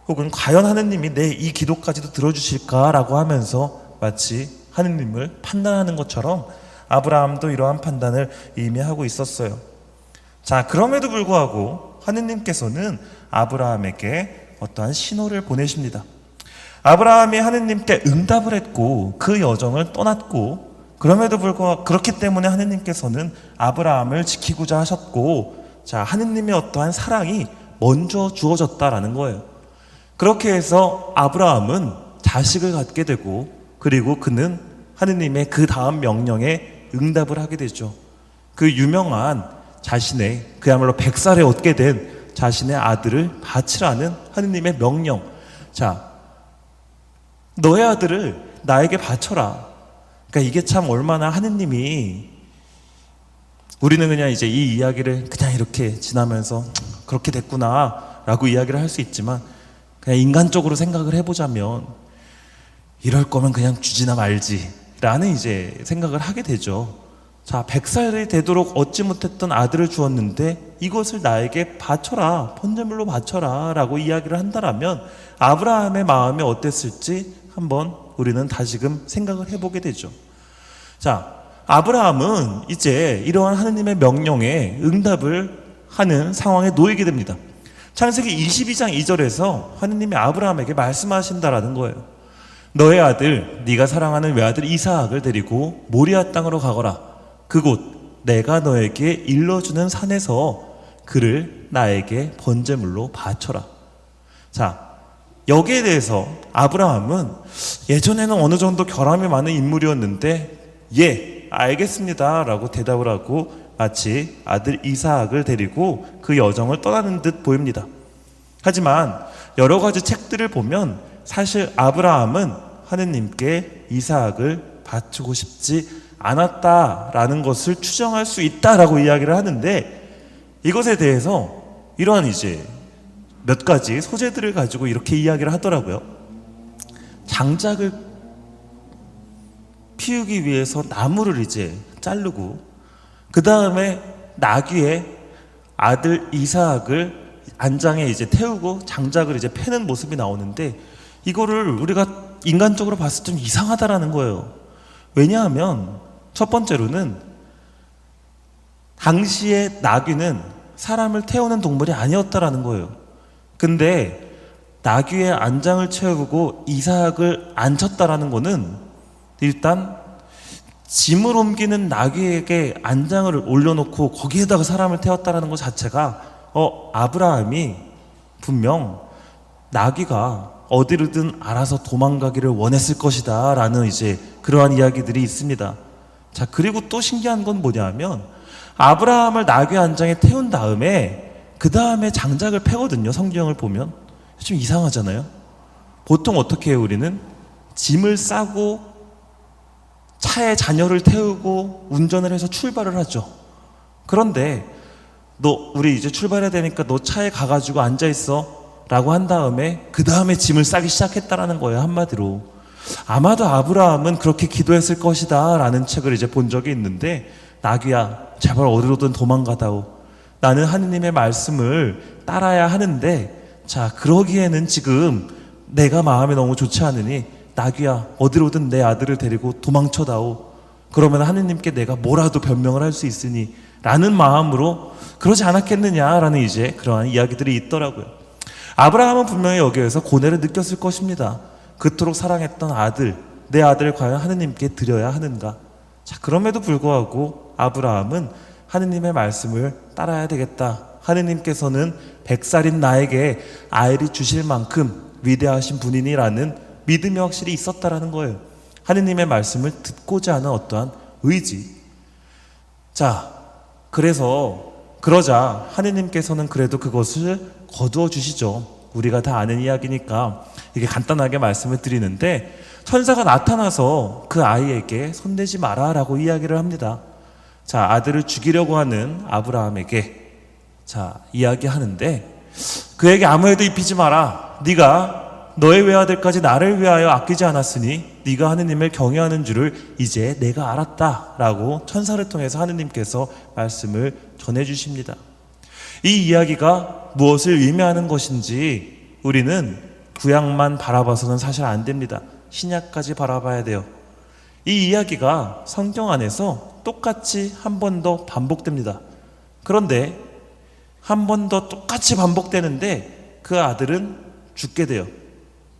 혹은 과연 하느님이 내 이 기도까지도 들어주실까라고 하면서 마치 하느님을 판단하는 것처럼 아브라함도 이러한 판단을 이미 하고 있었어요. 자, 그럼에도 불구하고 하느님께서는 아브라함에게 어떠한 신호를 보내십니다. 아브라함이 하느님께 응답을 했고 그 여정을 떠났고 그럼에도 불구하고 그렇기 때문에 하느님께서는 아브라함을 지키고자 하셨고 자, 하느님의 어떠한 사랑이 먼저 주어졌다라는 거예요. 그렇게 해서 아브라함은 자식을 갖게 되고 그리고 그는 하느님의 그 다음 명령에 응답을 하게 되죠. 그 유명한 자신의 그야말로 100살에 얻게 된 자신의 아들을 바치라는 하느님의 명령. 자, 너의 아들을 나에게 바쳐라. 그러니까 이게 참 얼마나 하느님이 우리는 그냥 이제 이 이야기를 그냥 이렇게 지나면서 그렇게 됐구나 라고 이야기를 할 수 있지만 그냥 인간적으로 생각을 해보자면 이럴 거면 그냥 주지나 말지 라는 이제 생각을 하게 되죠. 자, 100살이 되도록 얻지 못했던 아들을 주었는데 이것을 나에게 바쳐라, 번제물로 바쳐라 라고 이야기를 한다라면 아브라함의 마음이 어땠을지 한번 우리는 다시금 생각을 해보게 되죠. 자, 아브라함은 이제 이러한 하느님의 명령에 응답을 하는 상황에 놓이게 됩니다. 창세기 22장 2절에서 하느님이 아브라함에게 말씀하신다라는 거예요. 너의 아들, 네가 사랑하는 외아들 이삭을 데리고 모리아 땅으로 가거라. 그곳 내가 너에게 일러주는 산에서 그를 나에게 번제물로 바쳐라. 자, 여기에 대해서 아브라함은 예전에는 어느 정도 결함이 많은 인물이었는데 예, 알겠습니다 라고 대답을 하고 마치 아들 이삭을 데리고 그 여정을 떠나는 듯 보입니다. 하지만 여러 가지 책들을 보면 사실 아브라함은 하느님께 이삭을 바치고 싶지 않았다라는 것을 추정할 수 있다라고 이야기를 하는데 이것에 대해서 이러한 이제 몇 가지 소재들을 가지고 이렇게 이야기를 하더라고요. 장작을 피우기 위해서 나무를 이제 자르고 그 다음에 나귀의 아들 이삭을 안장에 이제 태우고 장작을 이제 패는 모습이 나오는데 이거를 우리가 인간적으로 봤을 때 좀 이상하다라는 거예요. 왜냐하면 첫 번째로는 당시의 나귀는 사람을 태우는 동물이 아니었다라는 거예요. 근데 나귀의 안장을 채우고 이삭을 안쳤다라는 거는 일단 짐을 옮기는 나귀에게 안장을 올려놓고 거기에다가 사람을 태웠다라는 것 자체가 아브라함이 분명 나귀가 어디로든 알아서 도망가기를 원했을 것이다 라는 이제 그러한 이야기들이 있습니다. 자, 그리고 또 신기한 건 뭐냐면 아브라함을 나귀 안장에 태운 다음에 그 다음에 장작을 패거든요. 성경을 보면 좀 이상하잖아요. 보통 어떻게 해요? 우리는 짐을 싸고 차에 자녀를 태우고 운전을 해서 출발을 하죠. 그런데 우리 이제 출발해야 되니까 너 차에 가가지고 앉아있어 라고 한 다음에 그 다음에 짐을 싸기 시작했다라는 거예요. 한마디로 아마도 아브라함은 그렇게 기도했을 것이다 라는 책을 이제 본 적이 있는데, 나귀야 제발 어디로든 도망가다오, 나는 하느님의 말씀을 따라야 하는데 자 그러기에는 지금 내가 마음이 너무 좋지 않으니 나귀야 어디로든 내 아들을 데리고 도망쳐다오. 그러면 하느님께 내가 뭐라도 변명을 할 수 있으니 라는 마음으로 그러지 않았겠느냐라는 이제 그러한 이야기들이 있더라고요. 아브라함은 분명히 여기에서 고뇌를 느꼈을 것입니다. 그토록 사랑했던 아들, 내 아들을 과연 하느님께 드려야 하는가. 자, 그럼에도 불구하고 아브라함은 하느님의 말씀을 따라야 되겠다. 하느님께서는 100살인 나에게 아이를 주실 만큼 위대하신 분이니라는 믿음이 확실히 있었다라는 거예요. 하느님의 말씀을 듣고자 하는 어떠한 의지. 자, 그러자 하느님께서는 그래도 그것을 거두어 주시죠. 우리가 다 아는 이야기니까 이게 간단하게 말씀을 드리는데, 천사가 나타나서 그 아이에게 손대지 마라 라고 이야기를 합니다. 자, 아들을 죽이려고 하는 아브라함에게 이야기하는데, 그에게 아무 해도 입히지 마라. 네가 너의 외아들까지 나를 위하여 아끼지 않았으니 네가 하느님을 경외하는 줄을 이제 내가 알았다 라고 천사를 통해서 하느님께서 말씀을 전해주십니다. 이 이야기가 무엇을 의미하는 것인지 우리는 구약만 바라봐서는 사실 안 됩니다. 신약까지 바라봐야 돼요. 이 이야기가 성경 안에서 똑같이 한 번 더 반복됩니다. 그런데 한 번 더 똑같이 반복되는데 그 아들은 죽게 돼요.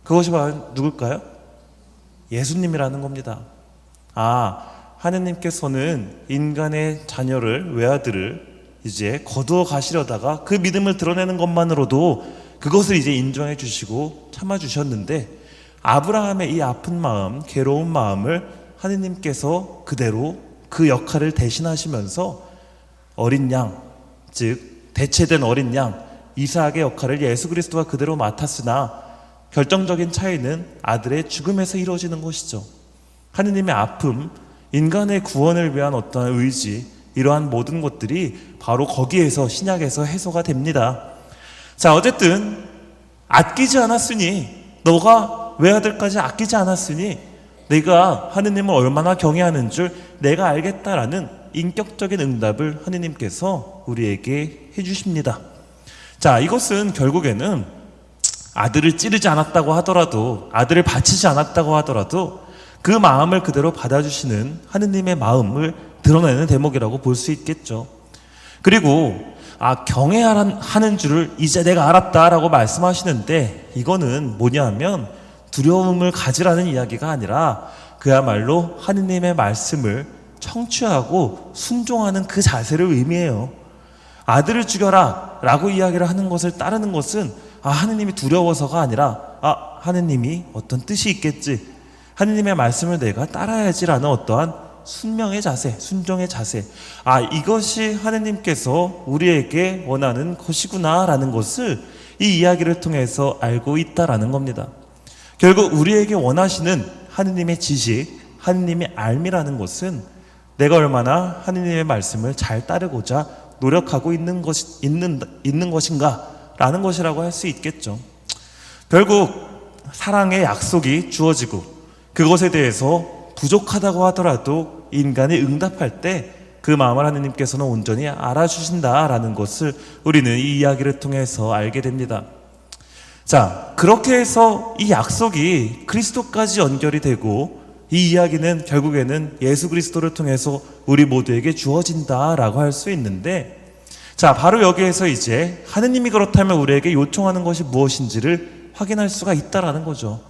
그것이 바로 누굴까요? 예수님이라는 겁니다. 하느님께서는 인간의 자녀를, 외아들을 이제 거두어 가시려다가 그 믿음을 드러내는 것만으로도 그것을 이제 인정해 주시고 참아 주셨는데, 아브라함의 이 아픈 마음, 괴로운 마음을 하느님께서 그대로 그 역할을 대신하시면서 어린 양, 즉 대체된 어린 양 이삭의 역할을 예수 그리스도가 그대로 맡았으나 결정적인 차이는 아들의 죽음에서 이루어지는 것이죠. 하느님의 아픔, 인간의 구원을 위한 어떠한 의지, 이러한 모든 것들이 바로 거기에서 신약에서 해소가 됩니다. 자, 어쨌든 아끼지 않았으니, 너가 외아들까지 아끼지 않았으니 내가 하느님을 얼마나 경외하는 줄 내가 알겠다라는 인격적인 응답을 하느님께서 우리에게 해주십니다. 자, 이것은 결국에는 아들을 찌르지 않았다고 하더라도, 아들을 바치지 않았다고 하더라도 그 마음을 그대로 받아주시는 하느님의 마음을 드러내는 대목이라고 볼 수 있겠죠. 그리고 경외하는 줄을 이제 내가 알았다라고 말씀하시는데, 이거는 뭐냐 하면 두려움을 가지라는 이야기가 아니라 그야말로 하느님의 말씀을 청취하고 순종하는 그 자세를 의미해요. 아들을 죽여라 라고 이야기를 하는 것을 따르는 것은 하느님이 두려워서가 아니라 하느님이 어떤 뜻이 있겠지, 하느님의 말씀을 내가 따라야지라는 어떠한 순명의 자세, 순종의 자세, 이것이 하느님께서 우리에게 원하는 것이구나 라는 것을 이 이야기를 통해서 알고 있다라는 겁니다. 결국 우리에게 원하시는 하느님의 지식, 하느님의 알미라는 것은 내가 얼마나 하느님의 말씀을 잘 따르고자 노력하고 있는 것인가 라는 것이라고 할 수 있겠죠. 결국 사랑의 약속이 주어지고 그것에 대해서 부족하다고 하더라도 인간이 응답할 때 그 마음을 하느님께서는 온전히 알아주신다라는 것을 우리는 이 이야기를 통해서 알게 됩니다. 자, 그렇게 해서 이 약속이 그리스도까지 연결이 되고 이 이야기는 결국에는 예수 그리스도를 통해서 우리 모두에게 주어진다라고 할 수 있는데, 자, 바로 여기에서 이제 하느님이 그렇다면 우리에게 요청하는 것이 무엇인지를 확인할 수가 있다라는 거죠.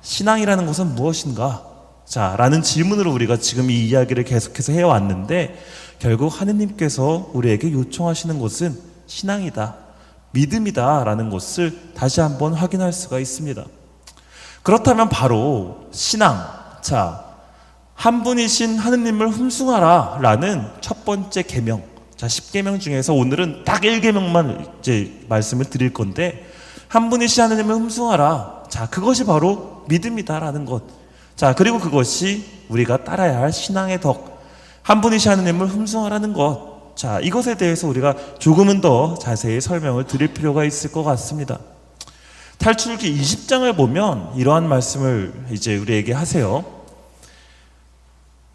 신앙이라는 것은 무엇인가? 자, 라는 질문으로 우리가 지금 이 이야기를 계속해서 해왔는데, 결국 하느님께서 우리에게 요청하시는 것은 신앙이다, 믿음이다 라는 것을 다시 한번 확인할 수가 있습니다. 그렇다면 바로 신앙, 자, 한 분이신 하느님을 흠숭하라 라는 첫 번째 계명, 자, 10계명 중에서 오늘은 딱 1계명만 이제 말씀을 드릴 건데, 한 분이신 하느님을 흠숭하라, 자, 그것이 바로 믿음이다라는 것. 자, 그리고 그것이 우리가 따라야 할 신앙의 덕, 한 분이신 하느님을 흠숭하라는 것. 자, 이것에 대해서 우리가 조금은 더 자세히 설명을 드릴 필요가 있을 것 같습니다. 탈출기 20장을 보면 이러한 말씀을 이제 우리에게 하세요.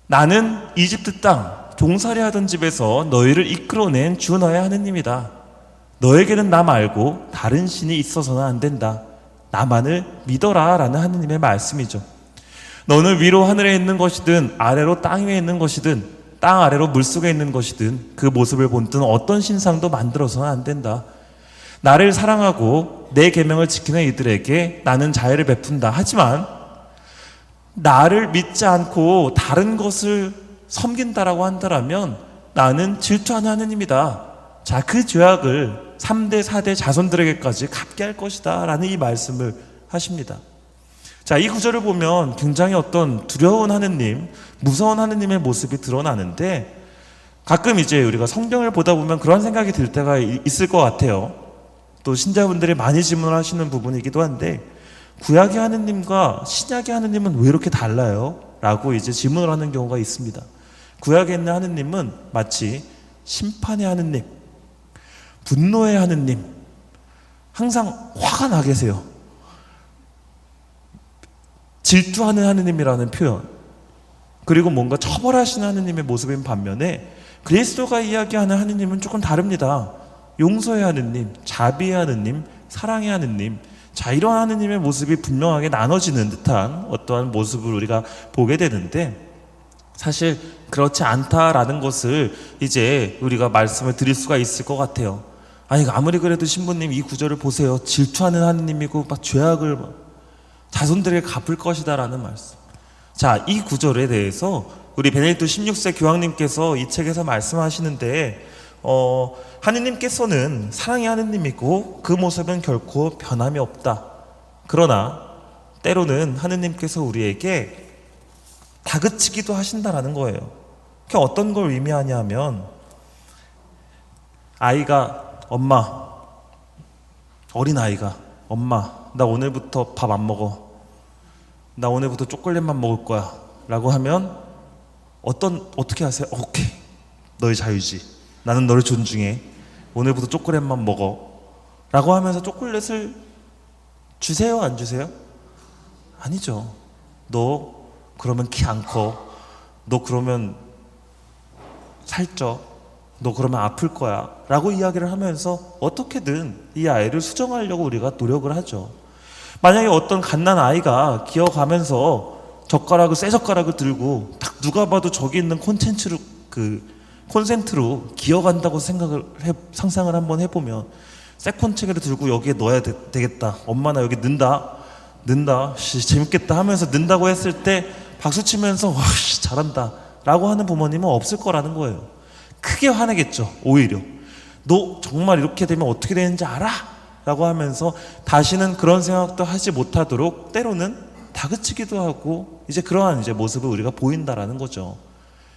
나는 이집트 땅 종살이 하던 집에서 너희를 이끌어낸 주 너의 하느님이다. 너에게는 나 말고 다른 신이 있어서는 안 된다. 나만을 믿어라 라는 하느님의 말씀이죠. 너는 위로 하늘에 있는 것이든 아래로 땅 위에 있는 것이든 땅 아래로 물속에 있는 것이든 그 모습을 본뜬 어떤 신상도 만들어서는 안 된다. 나를 사랑하고 내 계명을 지키는 이들에게 나는 자애를 베푼다. 하지만 나를 믿지 않고 다른 것을 섬긴다라고 한다면 나는 질투하는 하느님이다. 자, 그 죄악을 3대 4대 자손들에게까지 갚게 할 것이다 라는 이 말씀을 하십니다. 자, 이 구절을 보면 굉장히 어떤 두려운 하느님, 무서운 하느님의 모습이 드러나는데, 가끔 이제 우리가 성경을 보다 보면 그런 생각이 들 때가 있을 것 같아요. 또 신자분들이 많이 질문을 하시는 부분이기도 한데, 구약의 하느님과 신약의 하느님은 왜 이렇게 달라요? 라고 이제 질문을 하는 경우가 있습니다. 구약에 있는 하느님은 마치 심판의 하느님, 분노의 하느님, 항상 화가 나 계세요. 질투하는 하느님이라는 표현, 그리고 뭔가 처벌하시는 하느님의 모습인 반면에 그리스도가 이야기하는 하느님은 조금 다릅니다. 용서의 하느님, 자비의 하느님, 사랑의 하느님. 자, 이런 하느님의 모습이 분명하게 나눠지는 듯한 어떠한 모습을 우리가 보게 되는데, 사실 그렇지 않다라는 것을 이제 우리가 말씀을 드릴 수가 있을 것 같아요. 아무리 그래도 신부님 이 구절을 보세요. 질투하는 하느님이고 막 죄악을 자손들에게 갚을 것이다 라는 말씀. 자, 이 구절에 대해서 우리 베네딕토 16세 교황님께서 이 책에서 말씀하시는데, 하느님께서는 사랑의 하느님이고 그 모습은 결코 변함이 없다. 그러나 때로는 하느님께서 우리에게 다그치기도 하신다라는 거예요. 그게 어떤 걸 의미하냐면, 어린 아이가 엄마, 나 오늘부터 밥 안 먹어. 나 오늘부터 초콜릿만 먹을 거야. 라고 하면 어떻게 하세요? 오케이, 너의 자유지. 나는 너를 존중해. 오늘부터 초콜릿만 먹어. 라고 하면서 초콜릿을 주세요, 안 주세요? 아니죠. 너 그러면 키 안 커. 너 그러면 살쪄. 너 그러면 아플 거야. 라고 이야기를 하면서 어떻게든 이 아이를 수정하려고 우리가 노력을 하죠. 만약에 어떤 갓난 아이가 기어가면서 새 젓가락을 들고 딱 누가 봐도 저기 있는 콘센트로 기어간다고 상상을 한번 해보면, 새 콘책을 들고 여기에 넣어야 되겠다. 엄마 나 여기 는다. 재밌겠다 하면서 는다고 했을 때 박수 치면서 와, 잘한다 라고 하는 부모님은 없을 거라는 거예요. 크게 화내겠죠. 오히려 너 정말 이렇게 되면 어떻게 되는지 알아? 라고 하면서 다시는 그런 생각도 하지 못하도록 때로는 다그치기도 하고, 이제 그러한 이제 모습을 우리가 보인다라는 거죠.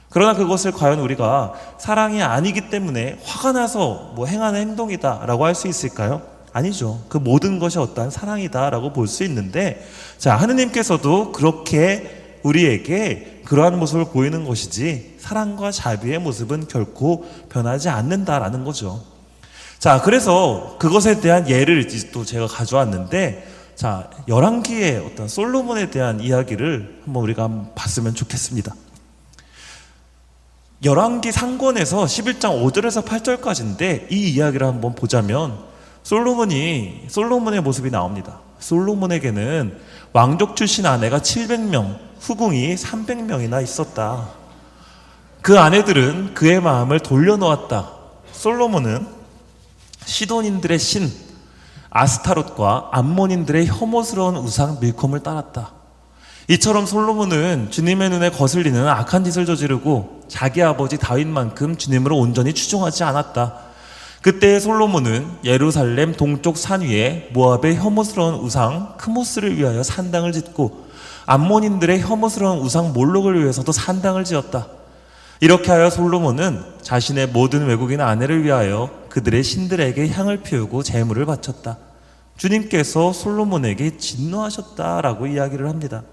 그러나 그것을 과연 우리가 사랑이 아니기 때문에 화가 나서 행하는 행동이다 라고 할 수 있을까요? 아니죠. 그 모든 것이 어떠한 사랑이다 라고 볼 수 있는데, 자, 하느님께서도 그렇게 우리에게 그러한 모습을 보이는 것이지 사랑과 자비의 모습은 결코 변하지 않는다라는 거죠. 자, 그래서 그것에 대한 예를 또 제가 가져왔는데, 자, 열왕기의 어떤 솔로몬에 대한 이야기를 한번 우리가 봤으면 좋겠습니다. 열왕기 상권에서 11장 5절에서 8절까지인데, 이 이야기를 한번 보자면, 솔로몬의 모습이 나옵니다. 솔로몬에게는 왕족 출신 아내가 700명, 후궁이 300명이나 있었다. 그 아내들은 그의 마음을 돌려놓았다. 솔로몬은 시돈인들의 신 아스타롯과 암몬인들의 혐오스러운 우상 밀콤을 따랐다. 이처럼 솔로몬은 주님의 눈에 거슬리는 악한 짓을 저지르고 자기 아버지 다윗만큼 주님으로 온전히 추종하지 않았다. 그때 솔로몬은 예루살렘 동쪽 산 위에 모압의 혐오스러운 우상 크모스를 위하여 산당을 짓고 암몬인들의 혐오스러운 우상 몰록을 위해서도 산당을 지었다. 이렇게 하여 솔로몬은 자신의 모든 외국인 아내를 위하여 그들의 신들에게 향을 피우고 제물을 바쳤다. 주님께서 솔로몬에게 진노하셨다라고 이야기를 합니다.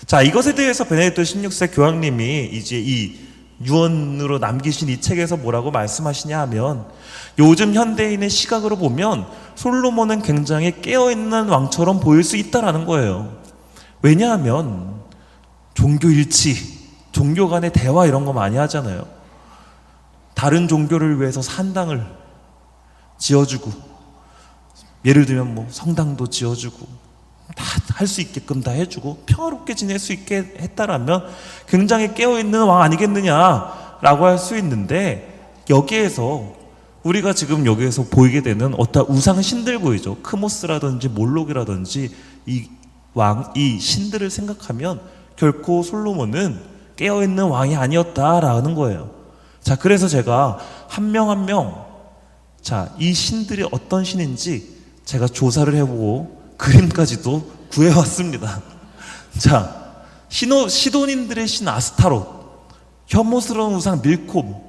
자, 이것에 대해서 베네딕토 16세 교황님이 이제 이 유언으로 남기신 이 책에서 뭐라고 말씀하시냐 하면, 요즘 현대인의 시각으로 보면 솔로몬은 굉장히 깨어있는 왕처럼 보일 수 있다라는 거예요. 왜냐하면 종교일치, 종교 간의 대화 이런 거 많이 하잖아요. 다른 종교를 위해서 산당을 지어주고, 예를 들면 뭐 성당도 지어주고 다 할 수 있게끔 다 해주고 평화롭게 지낼 수 있게 했다라면 굉장히 깨어있는 왕 아니겠느냐라고 할 수 있는데, 여기에서 우리가 지금 여기에서 보이게 되는 어떤 우상 신들 보이죠. 크모스라든지 몰록이라든지 이 신들을 생각하면 결코 솔로몬은 깨어있는 왕이 아니었다라는 거예요. 자, 그래서 제가 한 명 한 명, 자, 이 신들이 어떤 신인지 제가 조사를 해보고 그림까지도 구해왔습니다. 자, 시돈인들의 신 아스타롯, 혐오스러운 우상 밀콤,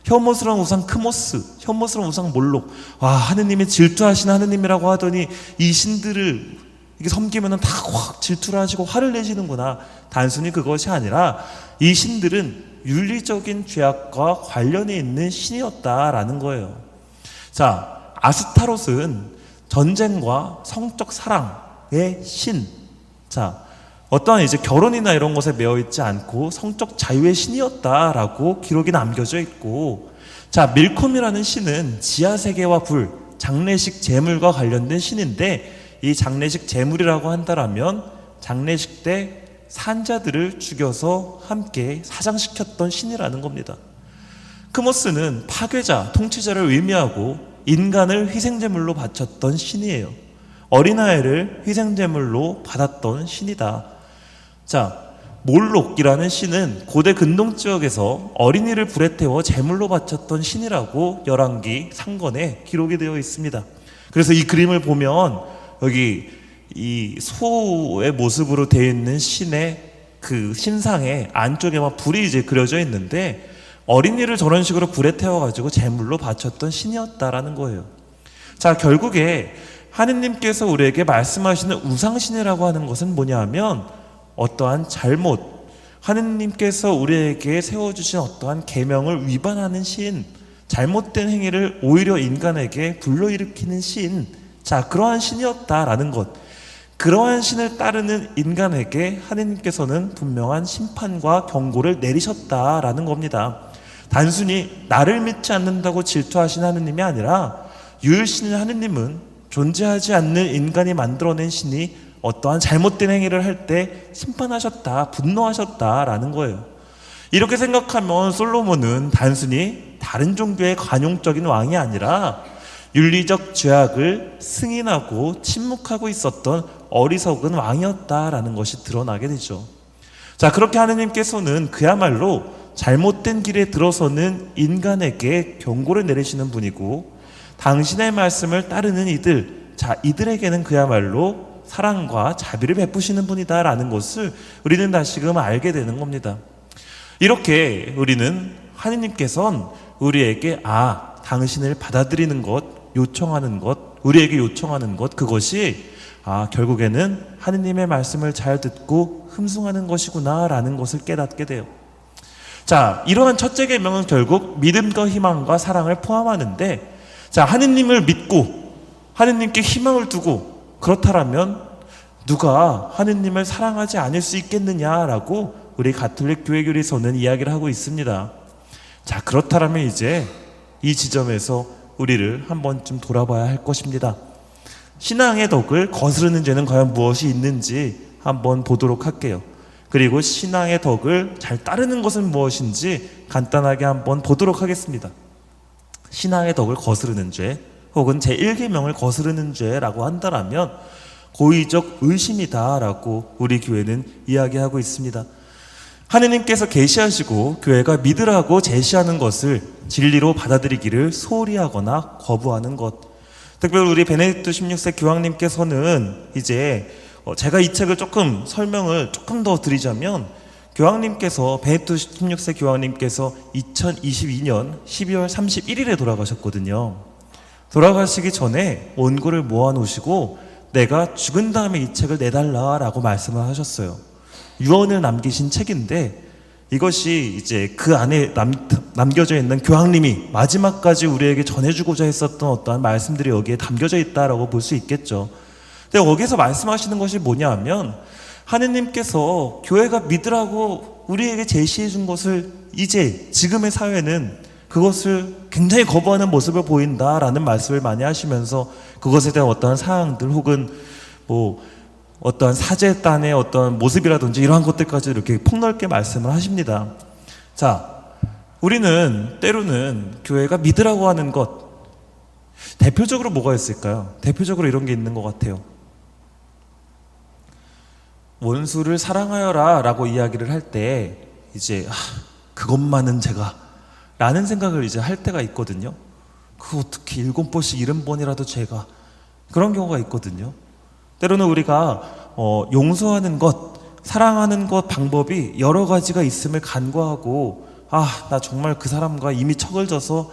혐오스러운 우상 크모스, 혐오스러운 우상 몰록. 하느님이 질투하시는 하느님이라고 하더니 이 신들을 이게 섬기면은 다 확 질투를 하시고 화를 내시는구나. 단순히 그것이 아니라 이 신들은 윤리적인 죄악과 관련이 있는 신이었다라는 거예요. 자, 아스타롯은 전쟁과 성적 사랑의 신. 자, 어떠한 이제 결혼이나 이런 것에 매여 있지 않고 성적 자유의 신이었다라고 기록이 남겨져 있고, 자, 밀콤이라는 신은 지하세계와 불, 장례식 제물과 관련된 신인데, 이 장례식 제물이라고 한다라면 장례식 때 산자들을 죽여서 함께 사장시켰던 신이라는 겁니다. 크모스는 파괴자, 통치자를 의미하고 인간을 희생제물로 바쳤던 신이에요. 어린아이를 희생제물로 받았던 신이다. 자, 몰록이라는 신은 고대 근동 지역에서 어린이를 불에 태워 제물로 바쳤던 신이라고 열왕기 상권에 기록이 되어 있습니다. 그래서 이 그림을 보면 여기 이 소의 모습으로 되어 있는 신의 그 신상의 안쪽에만 불이 이제 그려져 있는데, 어린이를 저런 식으로 불에 태워가지고 제물로 바쳤던 신이었다라는 거예요. 자, 결국에 하느님께서 우리에게 말씀하시는 우상신이라고 하는 것은 뭐냐 하면, 어떠한 잘못, 하느님께서 우리에게 세워주신 어떠한 계명을 위반하는 신, 잘못된 행위를 오히려 인간에게 불러일으키는 신, 자, 그러한 신이었다라는 것. 그러한 신을 따르는 인간에게 하느님께서는 분명한 심판과 경고를 내리셨다라는 겁니다. 단순히 나를 믿지 않는다고 질투하신 하느님이 아니라, 유일신인 하느님은 존재하지 않는 인간이 만들어낸 신이 어떠한 잘못된 행위를 할 때 심판하셨다, 분노하셨다라는 거예요. 이렇게 생각하면 솔로몬은 단순히 다른 종교의 관용적인 왕이 아니라 윤리적 죄악을 승인하고 침묵하고 있었던 어리석은 왕이었다라는 것이 드러나게 되죠. 자, 그렇게 하느님께서는 그야말로 잘못된 길에 들어서는 인간에게 경고를 내리시는 분이고, 당신의 말씀을 따르는 이들, 자, 이들에게는 그야말로 사랑과 자비를 베푸시는 분이다라는 것을 우리는 다시금 알게 되는 겁니다. 이렇게 우리는 하느님께서는 우리에게 당신을 받아들이는 것, 요청하는 것, 우리에게 요청하는 것, 그것이 결국에는 하느님의 말씀을 잘 듣고 흠숭하는 것이구나 라는 것을 깨닫게 돼요. 자, 이러한 첫째 계명은 결국 믿음과 희망과 사랑을 포함하는데, 자, 하느님을 믿고 하느님께 희망을 두고, 그렇다면 누가 하느님을 사랑하지 않을 수 있겠느냐라고 우리 가톨릭 교회교리서는 이야기를 하고 있습니다. 자, 그렇다면 이제 이 지점에서 우리를 한 번쯤 돌아봐야 할 것입니다. 신앙의 덕을 거스르는 죄는 과연 무엇이 있는지 한번 보도록 할게요. 그리고 신앙의 덕을 잘 따르는 것은 무엇인지 간단하게 한번 보도록 하겠습니다. 신앙의 덕을 거스르는 죄, 혹은 제1계명을 거스르는 죄라고 한다면 고의적 의심이다라고 우리 교회는 이야기하고 있습니다. 하느님께서 계시하시고 교회가 믿으라고 제시하는 것을 진리로 받아들이기를 소홀히 하거나 거부하는 것. 특별히 우리 베네딕토 16세 교황님께서는 이제 제가 이 책을 설명을 조금 더 드리자면, 교황님께서 베네딕토 16세 교황님께서 2022년 12월 31일에 돌아가셨거든요. 돌아가시기 전에 원고를 모아놓으시고 내가 죽은 다음에 이 책을 내달라라고 말씀을 하셨어요. 유언을 남기신 책인데, 이것이 이제 그 안에 남겨져 있는 교황님이 마지막까지 우리에게 전해주고자 했었던 어떠한 말씀들이 여기에 담겨져 있다라고 볼 수 있겠죠. 근데 여기서 말씀하시는 것이 뭐냐 하면, 하느님께서 교회가 믿으라고 우리에게 제시해 준 것을 이제 지금의 사회는 그것을 굉장히 거부하는 모습을 보인다라는 말씀을 많이 하시면서, 그것에 대한 어떠한 사항들 혹은 어떠한 사제단의 어떠한 모습이라든지 이러한 것들까지 이렇게 폭넓게 말씀을 하십니다. 자, 우리는 때로는 교회가 믿으라고 하는 것, 대표적으로 뭐가 있을까요? 대표적으로 이런 게 있는 것 같아요. 원수를 사랑하여라 라고 이야기를 할 때 이제 그것만은 제가 라는 생각을 이제 할 때가 있거든요. 그거 어떻게 7번씩 70번이라도 제가, 그런 경우가 있거든요. 때로는 우리가 용서하는 것, 사랑하는 것 방법이 여러 가지가 있음을 간과하고, 나 정말 그 사람과 이미 척을 져서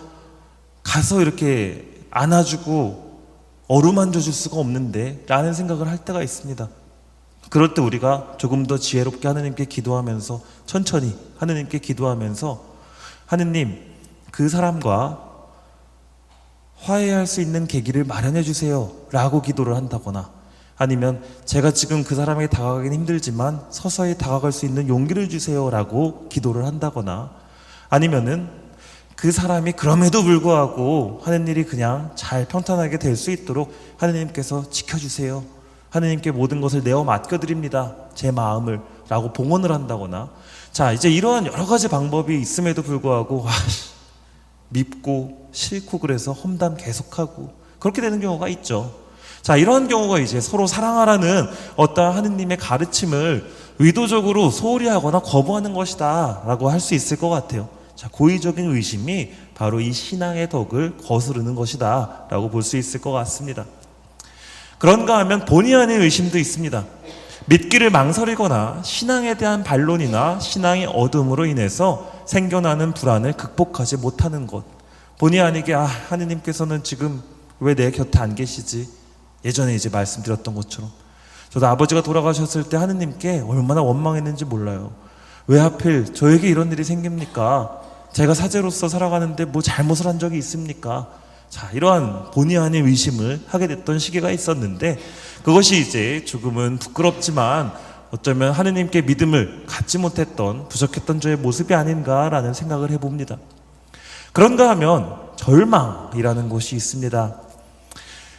가서 이렇게 안아주고 어루만져 줄 수가 없는데 라는 생각을 할 때가 있습니다. 그럴 때 우리가 조금 더 지혜롭게 하느님께 기도하면서, 천천히 하느님께 기도하면서, 하느님, 그 사람과 화해할 수 있는 계기를 마련해 주세요 라고 기도를 한다거나, 아니면 제가 지금 그 사람에게 다가가긴 힘들지만 서서히 다가갈 수 있는 용기를 주세요 라고 기도를 한다거나, 아니면은 그 사람이 그럼에도 불구하고 하는 일이 그냥 잘 평탄하게 될 수 있도록 하느님께서 지켜주세요, 하느님께 모든 것을 내어 맡겨드립니다, 제 마음을 라고 봉헌을 한다거나. 자, 이제 이러한 여러 가지 방법이 있음에도 불구하고 밉고 싫고 그래서 험담 계속하고 그렇게 되는 경우가 있죠. 자, 이러한 경우가 이제 서로 사랑하라는 어떠한 하느님의 가르침을 의도적으로 소홀히 하거나 거부하는 것이다 라고 할 수 있을 것 같아요. 자, 고의적인 의심이 바로 이 신앙의 덕을 거스르는 것이다 라고 볼 수 있을 것 같습니다. 그런가 하면 본의 아닌 의심도 있습니다. 믿기를 망설이거나 신앙에 대한 반론이나 신앙의 어둠으로 인해서 생겨나는 불안을 극복하지 못하는 것. 본의 아니게 하느님께서는 지금 왜 내 곁에 안 계시지? 예전에 이제 말씀드렸던 것처럼 저도 아버지가 돌아가셨을 때 하느님께 얼마나 원망했는지 몰라요. 왜 하필 저에게 이런 일이 생깁니까? 제가 사제로서 살아가는데 뭐 잘못을 한 적이 있습니까? 자, 이러한 본의 아닌 의심을 하게 됐던 시기가 있었는데, 그것이 이제 조금은 부끄럽지만 어쩌면 하느님께 믿음을 갖지 못했던, 부족했던 저의 모습이 아닌가라는 생각을 해봅니다. 그런가 하면 절망이라는 것이 있습니다.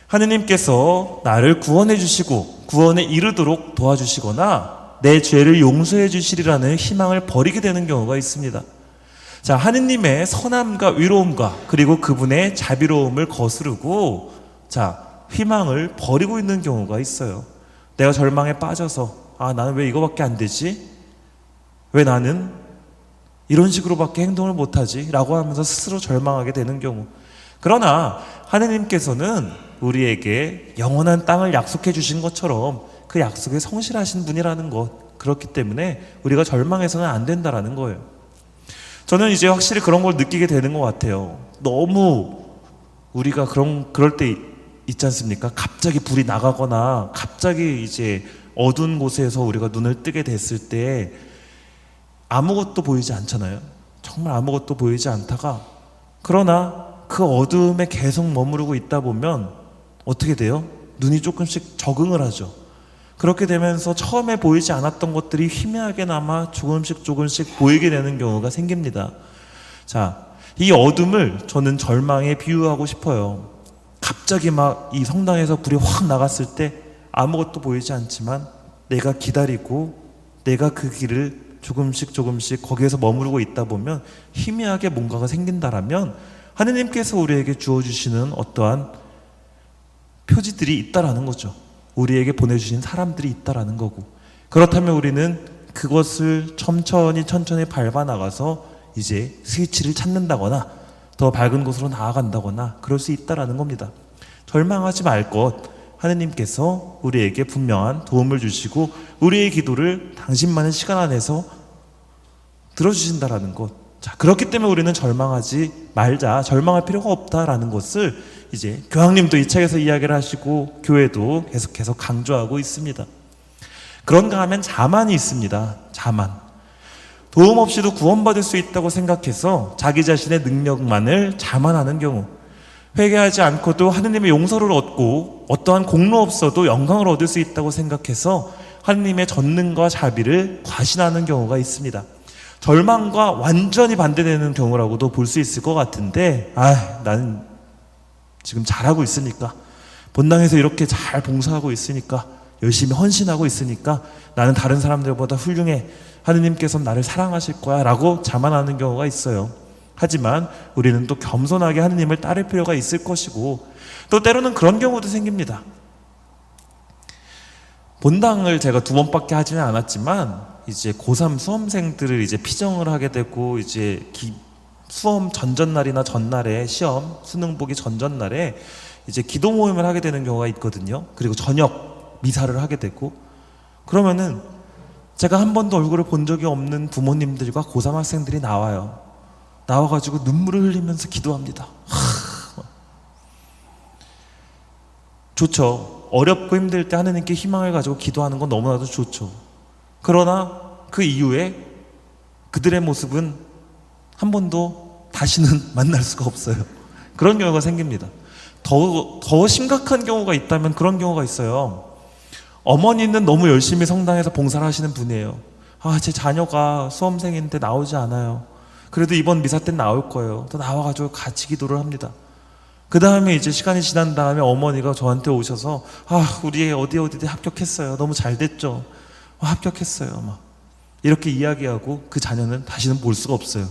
하느님께서 나를 구원해 주시고 구원에 이르도록 도와주시거나 내 죄를 용서해 주시리라는 희망을 버리게 되는 경우가 있습니다. 자, 하느님의 선함과 위로움과 그리고 그분의 자비로움을 거스르고 희망을 버리고 있는 경우가 있어요. 내가 절망에 빠져서 나는 왜 이거밖에 안 되지? 왜 나는 이런 식으로밖에 행동을 못하지? 라고 하면서 스스로 절망하게 되는 경우. 그러나 하느님께서는 우리에게 영원한 땅을 약속해 주신 것처럼 그 약속에 성실하신 분이라는 것, 그렇기 때문에 우리가 절망해서는 안 된다라는 거예요. 저는 이제 확실히 그런 걸 느끼게 되는 것 같아요. 너무 우리가 그럴 때 있지 않습니까? 갑자기 불이 나가거나 갑자기 이제 어두운 곳에서 우리가 눈을 뜨게 됐을 때 아무것도 보이지 않잖아요. 정말 아무것도 보이지 않다가, 그러나 그 어두움에 계속 머무르고 있다 보면 어떻게 돼요? 눈이 조금씩 적응을 하죠. 그렇게 되면서 처음에 보이지 않았던 것들이 희미하게나마 조금씩 보이게 되는 경우가 생깁니다. 자, 이 어둠을 저는 절망에 비유하고 싶어요. 갑자기 막 이 성당에서 불이 확 나갔을 때 아무것도 보이지 않지만 내가 기다리고 내가 그 길을 조금씩 거기에서 머무르고 있다 보면 희미하게 뭔가가 생긴다라면 하느님께서 우리에게 주어주시는 어떠한 표지들이 있다라는 거죠. 우리에게 보내주신 사람들이 있다라는 거고, 그렇다면 우리는 그것을 천천히 밟아 나가서 이제 스위치를 찾는다거나 더 밝은 곳으로 나아간다거나 그럴 수 있다라는 겁니다. 절망하지 말 것, 하느님께서 우리에게 분명한 도움을 주시고 우리의 기도를 당신만의 시간 안에서 들어주신다라는 것. 자, 그렇기 때문에 우리는 절망하지 말자, 절망할 필요가 없다라는 것을 이제 교황님도 이 책에서 이야기를 하시고 교회도 계속해서 강조하고 있습니다. 그런가 하면 자만이 있습니다. 자만. 도움 없이도 구원받을 수 있다고 생각해서 자기 자신의 능력만을 자만하는 경우, 회개하지 않고도 하느님의 용서를 얻고 어떠한 공로 없어도 영광을 얻을 수 있다고 생각해서 하느님의 전능과 자비를 과신하는 경우가 있습니다. 절망과 완전히 반대되는 경우라고도 볼 수 있을 것 같은데, 나는 지금 잘하고 있으니까, 본당에서 이렇게 잘 봉사하고 있으니까, 열심히 헌신하고 있으니까 나는 다른 사람들보다 훌륭해, 하느님께서는 나를 사랑하실 거야 라고 자만하는 경우가 있어요. 하지만 우리는 또 겸손하게 하느님을 따를 필요가 있을 것이고, 또 때로는 그런 경우도 생깁니다. 본당을 제가 2번밖에 하지는 않았지만 이제 고3 수험생들을 이제 피정을 하게 되고, 이제 수험 전전날이나 전날에, 시험 수능 보기 전전날에 이제 기도 모임을 하게 되는 경우가 있거든요. 그리고 저녁 미사를 하게 되고, 그러면은 제가 한 번도 얼굴을 본 적이 없는 부모님들과 고3 학생들이 나와가지고 눈물을 흘리면서 기도합니다. 좋죠. 어렵고 힘들 때 하느님께 희망을 가지고 기도하는 건 너무나도 좋죠. 그러나 그 이후에 그들의 모습은 한 번도 다시는 만날 수가 없어요. 그런 경우가 생깁니다. 더 심각한 경우가 있다면 그런 경우가 있어요. 어머니는 너무 열심히 성당에서 봉사를 하시는 분이에요. 제 자녀가 수험생인데 나오지 않아요. 그래도 이번 미사 때 나올 거예요. 또 나와가지고 같이 기도를 합니다. 그 다음에 이제 시간이 지난 다음에 어머니가 저한테 오셔서 우리 애 어디 합격했어요. 너무 잘 됐죠. 합격했어요. 막 이렇게 이야기하고 그 자녀는 다시는 볼 수가 없어요.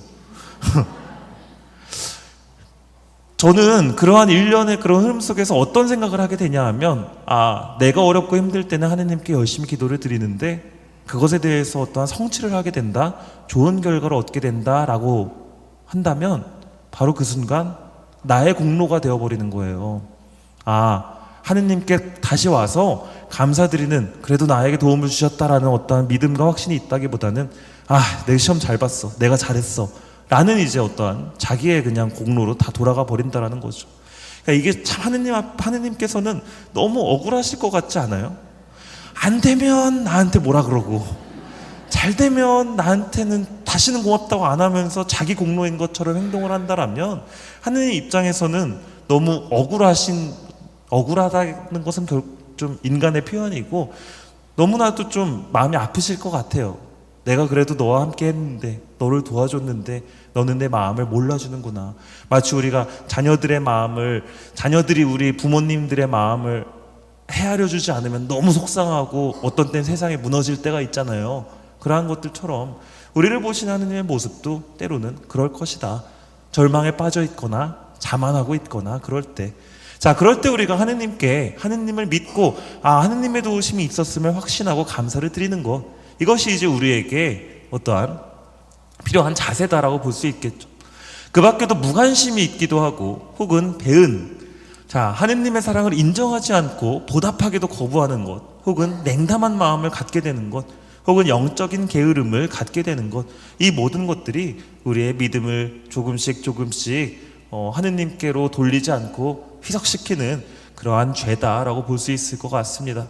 저는 그러한 일련의 그런 흐름 속에서 어떤 생각을 하게 되냐 하면, 내가 어렵고 힘들 때는 하느님께 열심히 기도를 드리는데 그것에 대해서 어떠한 성취를 하게 된다, 좋은 결과를 얻게 된다라고 한다면 바로 그 순간 나의 공로가 되어버리는 거예요. 하느님께 다시 와서 감사드리는, 그래도 나에게 도움을 주셨다라는 어떠한 믿음과 확신이 있다기보다는 내가 시험 잘 봤어, 내가 잘했어 라는 이제 어떠한 자기의 그냥 공로로 다 돌아가 버린다라는 거죠. 그러니까 이게 참 하느님께서는 너무 억울하실 것 같지 않아요? 안 되면 나한테 뭐라 그러고, 잘 되면 나한테는 다시는 고맙다고 안 하면서 자기 공로인 것처럼 행동을 한다라면 하느님 입장에서는 너무 억울하다는 것은 좀 인간의 표현이고 너무나도 좀 마음이 아프실 것 같아요. 내가 그래도 너와 함께 했는데, 너를 도와줬는데 너는 내 마음을 몰라주는구나. 마치 우리가 자녀들이 우리 부모님들의 마음을 헤아려 주지 않으면 너무 속상하고 어떤 때는 세상에 무너질 때가 있잖아요. 그러한 것들처럼 우리를 보신 하느님의 모습도 때로는 그럴 것이다. 절망에 빠져 있거나 자만하고 있거나 그럴 때, 그럴 때 우리가 하느님을 믿고 하느님의 도우심이 있었음을 확신하고 감사를 드리는 것, 이것이 이제 우리에게 어떠한 필요한 자세다라고 볼 수 있겠죠. 그 밖에도 무관심이 있기도 하고, 혹은 배은, 하느님의 사랑을 인정하지 않고 보답하기도 거부하는 것, 혹은 냉담한 마음을 갖게 되는 것, 혹은 영적인 게으름을 갖게 되는 것, 이 모든 것들이 우리의 믿음을 조금씩 하느님께로 돌리지 않고 희석시키는 그러한 죄다라고 볼 수 있을 것 같습니다.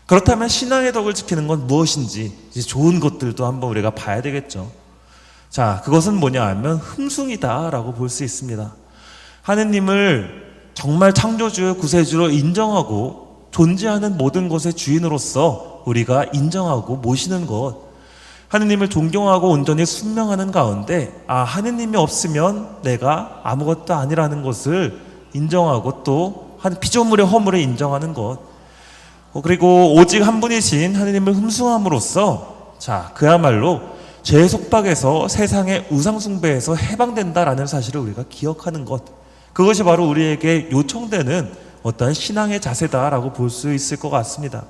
그렇다면 신앙의 덕을 지키는 건 무엇인지 이제 좋은 것들도 한번 우리가 봐야 되겠죠. 그것은 뭐냐 하면 흠숭이다라고 볼 수 있습니다. 하느님을 정말 창조주요 구세주로 인정하고 존재하는 모든 것의 주인으로서 우리가 인정하고 모시는 것, 하느님을 존경하고 온전히 순명하는 가운데 하느님이 없으면 내가 아무것도 아니라는 것을 인정하고 또 한 피조물의 허물을 인정하는 것, 그리고 오직 한 분이신 하느님을 흠숭함으로써 그야말로 죄의 속박에서 세상의 우상 숭배에서 해방된다라는 사실을 우리가 기억하는 것, 그것이 바로 우리에게 요청되는 어떠한 신앙의 자세다라고 볼 수 있을 것 같습니다.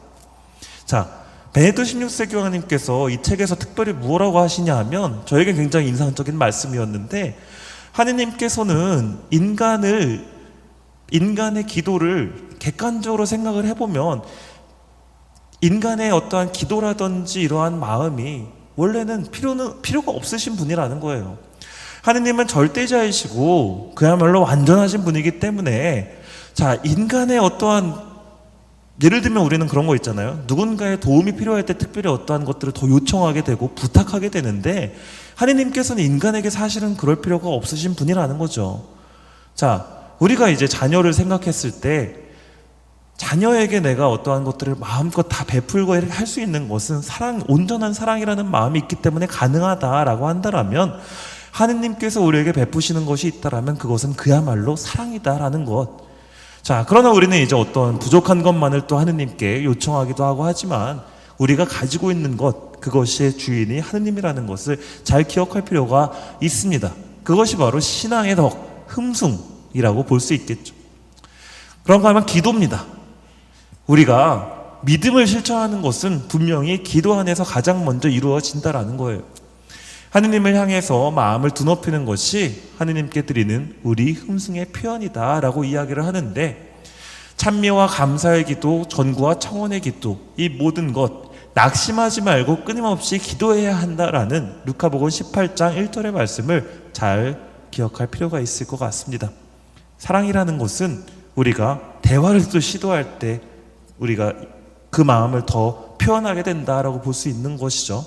베네딕토 16세 교황님께서 이 책에서 특별히 무엇라고 하시냐 하면 저에게 굉장히 인상적인 말씀이었는데, 하느님께서는 인간의 기도를 객관적으로 생각을 해보면 인간의 어떠한 기도라든지 이러한 마음이 원래는 필요가 없으신 분이라는 거예요. 하느님은 절대자이시고 그야말로 완전하신 분이기 때문에 인간의 어떠한, 예를 들면 우리는 그런 거 있잖아요. 누군가의 도움이 필요할 때 특별히 어떠한 것들을 더 요청하게 되고 부탁하게 되는데, 하느님께서는 인간에게 사실은 그럴 필요가 없으신 분이라는 거죠. 우리가 이제 자녀를 생각했을 때 자녀에게 내가 어떠한 것들을 마음껏 다 베풀고 이렇게 할 수 있는 것은 온전한 사랑이라는 마음이 있기 때문에 가능하다라고 한다라면, 하느님께서 우리에게 베푸시는 것이 있다라면 그것은 그야말로 사랑이다라는 것. 그러나 우리는 이제 어떤 부족한 것만을 또 하느님께 요청하기도 하고 하지만, 우리가 가지고 있는 것, 그것의 주인이 하느님이라는 것을 잘 기억할 필요가 있습니다. 그것이 바로 신앙의 덕, 흠숭이라고 볼 수 있겠죠. 그런가 하면 기도입니다. 우리가 믿음을 실천하는 것은 분명히 기도 안에서 가장 먼저 이루어진다라는 거예요. 하느님을 향해서 마음을 드높이는 것이 하느님께 드리는 우리 흠숭의 표현이다라고 이야기를 하는데, 찬미와 감사의 기도, 전구와 청원의 기도, 이 모든 것 낙심하지 말고 끊임없이 기도해야 한다라는 루카복음 18장 1절의 말씀을 잘 기억할 필요가 있을 것 같습니다. 사랑이라는 것은 우리가 대화를 또 시도할 때 우리가 그 마음을 더 표현하게 된다라고 볼 수 있는 것이죠.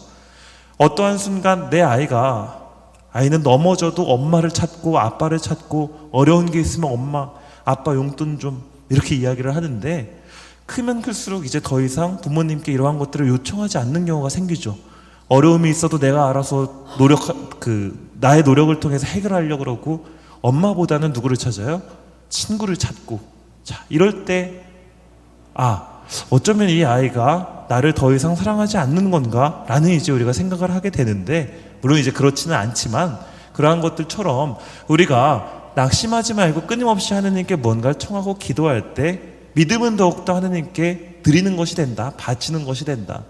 어떠한 순간 내 아이는 넘어져도 엄마를 찾고 아빠를 찾고, 어려운 게 있으면 엄마, 아빠 용돈 좀, 이렇게 이야기를 하는데, 크면 클수록 이제 더 이상 부모님께 이러한 것들을 요청하지 않는 경우가 생기죠. 어려움이 있어도 내가 알아서 나의 노력을 통해서 해결하려고 그러고, 엄마보다는 누구를 찾아요? 친구를 찾고. 이럴 때 어쩌면 이 아이가 나를 더 이상 사랑하지 않는 건가? 라는 이제 우리가 생각을 하게 되는데, 물론 이제 그렇지는 않지만, 그러한 것들처럼 우리가 낙심하지 말고 끊임없이 하느님께 뭔가를 청하고 기도할 때 믿음은 더욱더 하느님께 드리는 것이 된다, 바치는 것이 된다.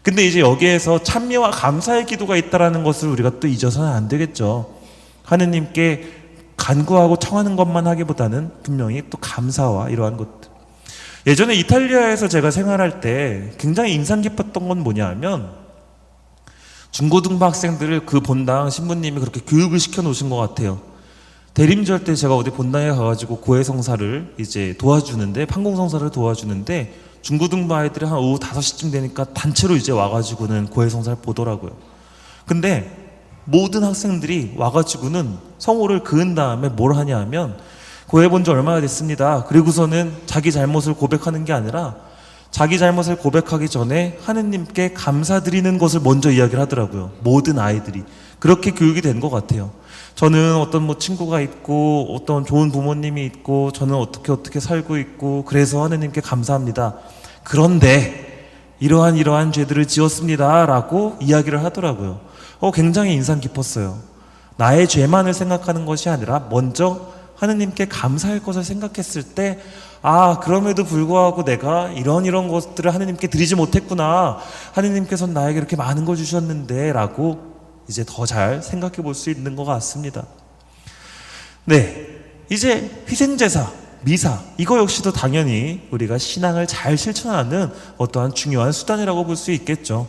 근데 이제 여기에서 찬미와 감사의 기도가 있다라는 것을 우리가 또 잊어서는 안 되겠죠. 하느님께 간구하고 청하는 것만 하기보다는 분명히 또 감사와 이러한 것들. 예전에 이탈리아에서 제가 생활할 때 굉장히 인상 깊었던 건 뭐냐 하면, 중고등부 학생들을 그 본당 신부님이 그렇게 교육을 시켜 놓으신 것 같아요. 대림절 때 제가 어디 본당에 가가지고 고해성사를 이제 도와주는데, 판공성사를 도와주는데, 중고등부 아이들이 한 오후 5시쯤 되니까 단체로 이제 와가지고는 고해성사를 보더라고요. 근데 모든 학생들이 와가지고는 성호를 그은 다음에 뭘 하냐 하면, 고해 본 지 얼마나 됐습니다. 그리고서는 자기 잘못을 고백하는 게 아니라 자기 잘못을 고백하기 전에 하느님께 감사드리는 것을 먼저 이야기를 하더라고요. 모든 아이들이 그렇게 교육이 된 것 같아요. 저는 어떤 친구가 있고, 어떤 좋은 부모님이 있고, 저는 어떻게 살고 있고, 그래서 하느님께 감사합니다. 그런데 이러한 죄들을 지었습니다 라고 이야기를 하더라고요. 굉장히 인상 깊었어요. 나의 죄만을 생각하는 것이 아니라 먼저 하느님께 감사할 것을 생각했을 때, 그럼에도 불구하고 내가 이런 것들을 하느님께 드리지 못했구나, 하느님께서는 나에게 이렇게 많은 걸 주셨는데 라고 이제 더 잘 생각해 볼 수 있는 것 같습니다. 이제 희생제사, 미사, 이거 역시도 당연히 우리가 신앙을 잘 실천하는 어떠한 중요한 수단이라고 볼 수 있겠죠.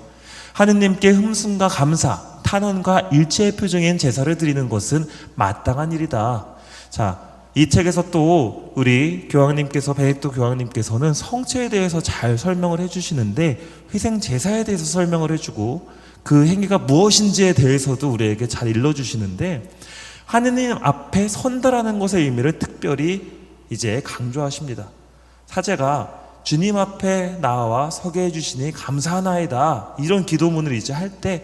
하느님께 흠숭과 감사, 탄원과 일체의 표정인 제사를 드리는 것은 마땅한 일이다. 이 책에서 또 우리 교황님께서, 베네딕토 교황님께서는 성체에 대해서 잘 설명을 해주시는데, 희생 제사에 대해서 설명을 해주고, 그 행위가 무엇인지에 대해서도 우리에게 잘 일러주시는데, 하느님 앞에 선다라는 것의 의미를 특별히 이제 강조하십니다. 사제가 주님 앞에 나와 서게 해주시니 감사하나이다, 이런 기도문을 이제 할 때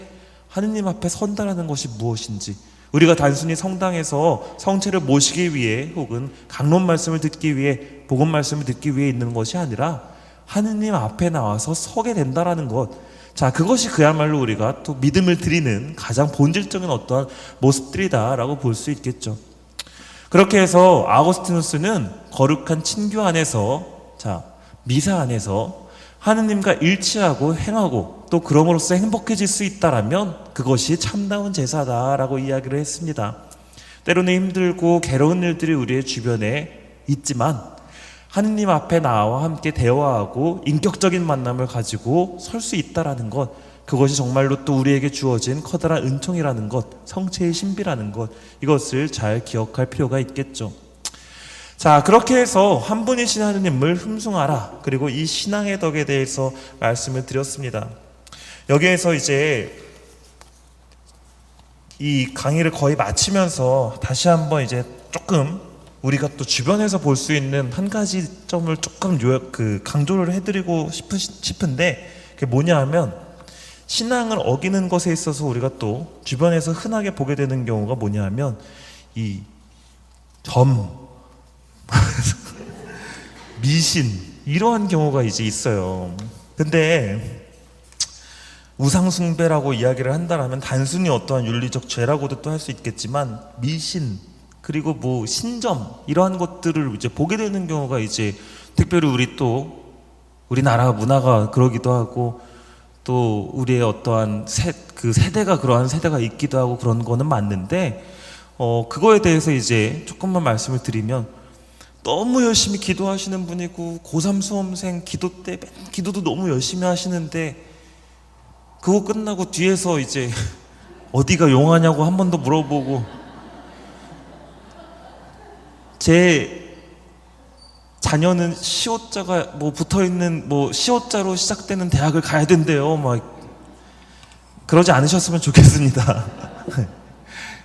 하느님 앞에 선다라는 것이 무엇인지, 우리가 단순히 성당에서 성체를 모시기 위해 혹은 강론 말씀을 듣기 위해, 복음 말씀을 듣기 위해 있는 것이 아니라 하느님 앞에 나와서 서게 된다라는 것, 자, 그것이 그야말로 우리가 또 믿음을 드리는 가장 본질적인 어떠한 모습들이다라고 볼 수 있겠죠. 그렇게 해서 아우구스티누스는 거룩한 친교 안에서, 자, 미사 안에서 하느님과 일치하고 행하고 또 그럼으로써 행복해질 수 있다라면 그것이 참다운 제사다라고 이야기를 했습니다. 때로는 힘들고 괴로운 일들이 우리의 주변에 있지만 하느님 앞에 나와 함께 대화하고 인격적인 만남을 가지고 설 수 있다라는 것, 그것이 정말로 또 우리에게 주어진 커다란 은총이라는 것, 성체의 신비라는 것, 이것을 잘 기억할 필요가 있겠죠. 자, 그렇게 해서 한 분이신 하느님을 흠숭하라, 그리고 이 신앙의 덕에 대해서 말씀을 드렸습니다. 여기에서 이제 이 강의를 거의 마치면서 다시 한번 이제 조금 우리가 또 주변에서 볼 수 있는 한 가지 점을 조금 강조를 해드리고 싶은데, 그게 뭐냐 하면 신앙을 어기는 것에 있어서 우리가 또 주변에서 흔하게 보게 되는 경우가 뭐냐 하면 이 미신, 이러한 경우가 이제 있어요. 근데 우상숭배라고 이야기를 한다면 단순히 어떠한 윤리적 죄라고도 또 할 수 있겠지만 미신, 그리고 뭐 신점, 이러한 것들을 이제 보게 되는 경우가 이제 특별히 우리나라 문화가 그러기도 하고 또 우리의 어떠한 세대가 그러한 세대가 있기도 하고 그런 거는 맞는데, 그거에 대해서 이제 조금만 말씀을 드리면, 너무 열심히 기도하시는 분이고 고3 수험생 기도 때 기도도 너무 열심히 하시는데 그거 끝나고 뒤에서 이제 어디가 용하냐고 한 번 더 물어보고, 제 자녀는 시옷자가 뭐 붙어있는 뭐 시옷자로 시작되는 대학을 가야 된대요. 막 그러지 않으셨으면 좋겠습니다.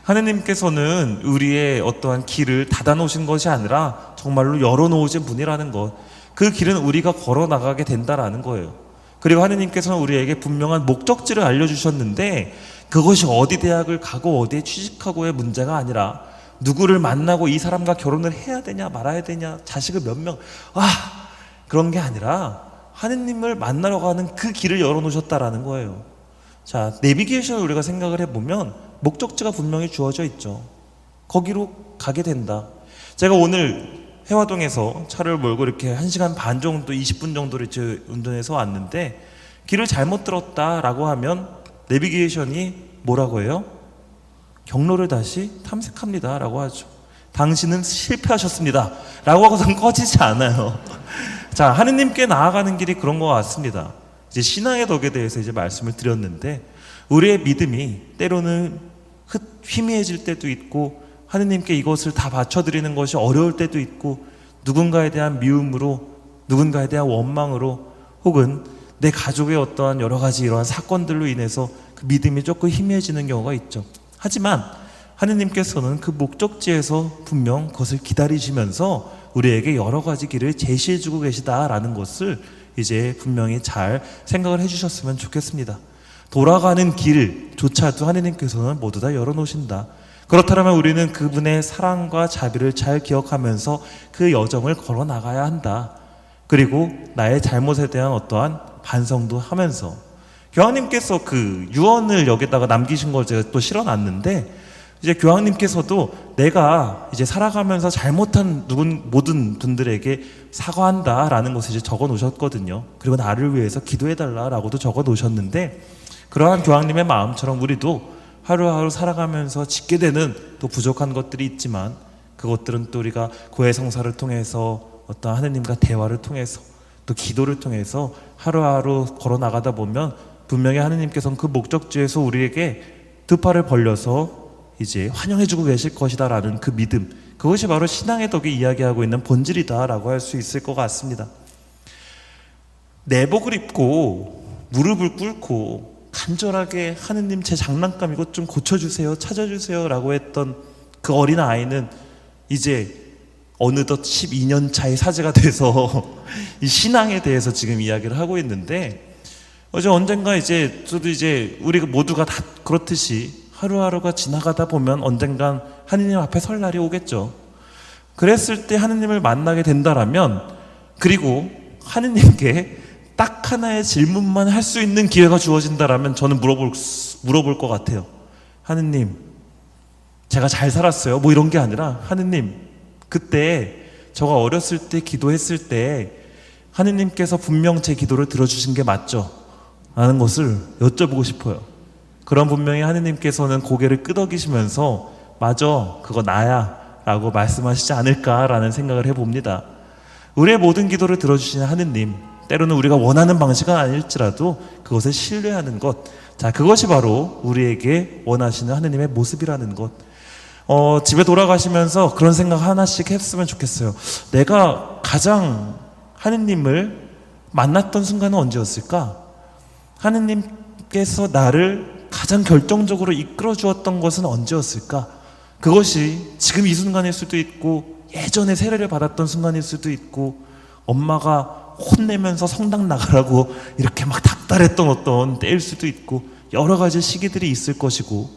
하느님께서는 우리의 어떠한 길을 닫아놓으신 것이 아니라 정말로 열어놓으신 분이라는 것, 그 길은 우리가 걸어나가게 된다라는 거예요. 그리고 하느님께서는 우리에게 분명한 목적지를 알려주셨는데 그것이 어디 대학을 가고 어디에 취직하고의 문제가 아니라 누구를 만나고 이 사람과 결혼을 해야 되냐 말아야 되냐, 자식을 몇 명, 그런 게 아니라 하느님을 만나러 가는 그 길을 열어놓으셨다라는 거예요. 자, 내비게이션을 우리가 생각을 해보면 목적지가 분명히 주어져 있죠. 거기로 가게 된다. 제가 오늘 해화동에서 차를 몰고 이렇게 1시간 반 정도, 20분 정도를 운전해서 왔는데 길을 잘못 들었다라고 하면 내비게이션이 뭐라고 해요? 경로를 다시 탐색합니다 라고 하죠. 당신은 실패하셨습니다 라고 하고선 꺼지지 않아요. 자, 하느님께 나아가는 길이 그런 것 같습니다. 이제 신앙의 덕에 대해서 이제 말씀을 드렸는데, 우리의 믿음이 때로는 희미해질 때도 있고 하느님께 이것을 다 바쳐드리는 것이 어려울 때도 있고, 누군가에 대한 미움으로, 누군가에 대한 원망으로, 혹은 내 가족의 어떠한 여러 가지 이러한 사건들로 인해서 그 믿음이 조금 희미해지는 경우가 있죠. 하지만 하느님께서는 그 목적지에서 분명 그것을 기다리시면서 우리에게 여러 가지 길을 제시해주고 계시다라는 것을 이제 분명히 잘 생각을 해주셨으면 좋겠습니다. 돌아가는 길조차도 하느님께서는 모두 다 열어놓으신다. 그렇다면 우리는 그분의 사랑과 자비를 잘 기억하면서 그 여정을 걸어 나가야 한다. 그리고 나의 잘못에 대한 어떠한 반성도 하면서, 교황님께서 그 유언을 여기다가 남기신 걸 제가 또 실어놨는데, 이제 교황님께서도 내가 이제 살아가면서 잘못한 모든 분들에게 사과한다라는 것을 이제 적어 놓으셨거든요. 그리고 나를 위해서 기도해달라라고도 적어 놓으셨는데, 그러한 교황님의 마음처럼 우리도 하루하루 살아가면서 짓게 되는 또 부족한 것들이 있지만, 그것들은 또 우리가 고해성사를 통해서 어떤 하느님과 대화를 통해서 또 기도를 통해서 하루하루 걸어나가다 보면 분명히 하느님께서는 그 목적지에서 우리에게 두 팔을 벌려서 이제 환영해주고 계실 것이다 라는 그 믿음, 그것이 바로 신앙의 덕이 이야기하고 있는 본질이다 라고 할 수 있을 것 같습니다. 내복을 입고 무릎을 꿇고 간절하게 하느님 제 장난감 이것 좀 고쳐주세요, 찾아주세요 라고 했던 그 어린 아이는 이제 어느덧 12년 차의 사제가 돼서 이 신앙에 대해서 지금 이야기를 하고 있는데, 어제 언젠가 이제 저도 이제 우리 모두가 다 그렇듯이 하루하루가 지나가다 보면 언젠간 하느님 앞에 설 날이 오겠죠. 그랬을 때 하느님을 만나게 된다라면, 그리고 하느님께 딱 하나의 질문만 할 수 있는 기회가 주어진다라면 저는 물어볼 것 같아요. 하느님, 제가 잘 살았어요. 뭐 이런 게 아니라, 하느님, 그때 저가 어렸을 때 기도했을 때 하느님께서 분명 제 기도를 들어주신 게 맞죠? 라는 것을 여쭤보고 싶어요. 그럼 분명히 하느님께서는 고개를 끄덕이시면서 맞아, 그거 나야 라고 말씀하시지 않을까라는 생각을 해봅니다. 우리의 모든 기도를 들어주시는 하느님, 때로는 우리가 원하는 방식은 아닐지라도 그것을 신뢰하는 것, 자, 그것이 바로 우리에게 원하시는 하느님의 모습이라는 것. 집에 돌아가시면서 그런 생각 하나씩 했으면 좋겠어요. 내가 가장 하느님을 만났던 순간은 언제였을까? 하느님께서 나를 가장 결정적으로 이끌어 주었던 것은 언제였을까? 그것이 지금 이 순간일 수도 있고, 예전에 세례를 받았던 순간일 수도 있고, 엄마가 혼내면서 성당 나가라고 이렇게 막 닥달했던 어떤 때일 수도 있고, 여러 가지 시기들이 있을 것이고,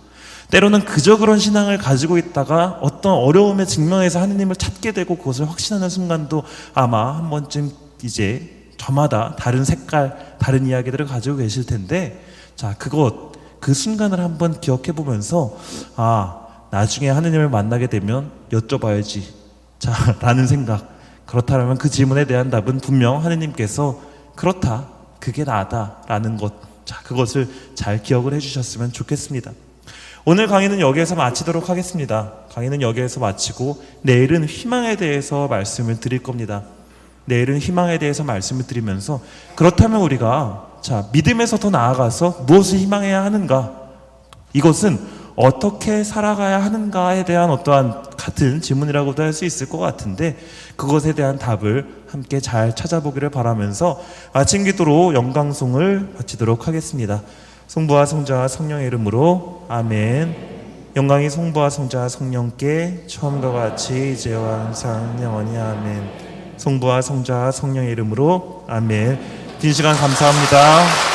때로는 그저 그런 신앙을 가지고 있다가 어떤 어려움에 직면해서 하느님을 찾게 되고 그것을 확신하는 순간도 아마 한 번쯤 이제 저마다 다른 색깔, 다른 이야기들을 가지고 계실 텐데, 자, 그 순간을 한번 기억해 보면서, 나중에 하느님을 만나게 되면 여쭤봐야지. 자, 라는 생각. 그렇다면 그 질문에 대한 답은 분명 하느님께서 그렇다, 그게 나다 라는 것, 자, 그것을 잘 기억을 해주셨으면 좋겠습니다. 오늘 강의는 여기에서 마치도록 하겠습니다. 강의는 여기에서 마치고 내일은 희망에 대해서 말씀을 드릴 겁니다. 내일은 희망에 대해서 말씀을 드리면서, 그렇다면 우리가 믿음에서 더 나아가서 무엇을 희망해야 하는가, 이것은 어떻게 살아가야 하는가에 대한 어떠한 같은 질문이라고도 할 수 있을 것 같은데, 그것에 대한 답을 함께 잘 찾아보기를 바라면서 아침 기도로 영광송을 바치도록 하겠습니다. 성부와 성자와 성령의 이름으로 아멘. 영광이 성부와 성자와 성령께 처음과 같이 이제와 항상 영원히 아멘. 성부와 성자와 성령의 이름으로 아멘. 긴 시간 감사합니다.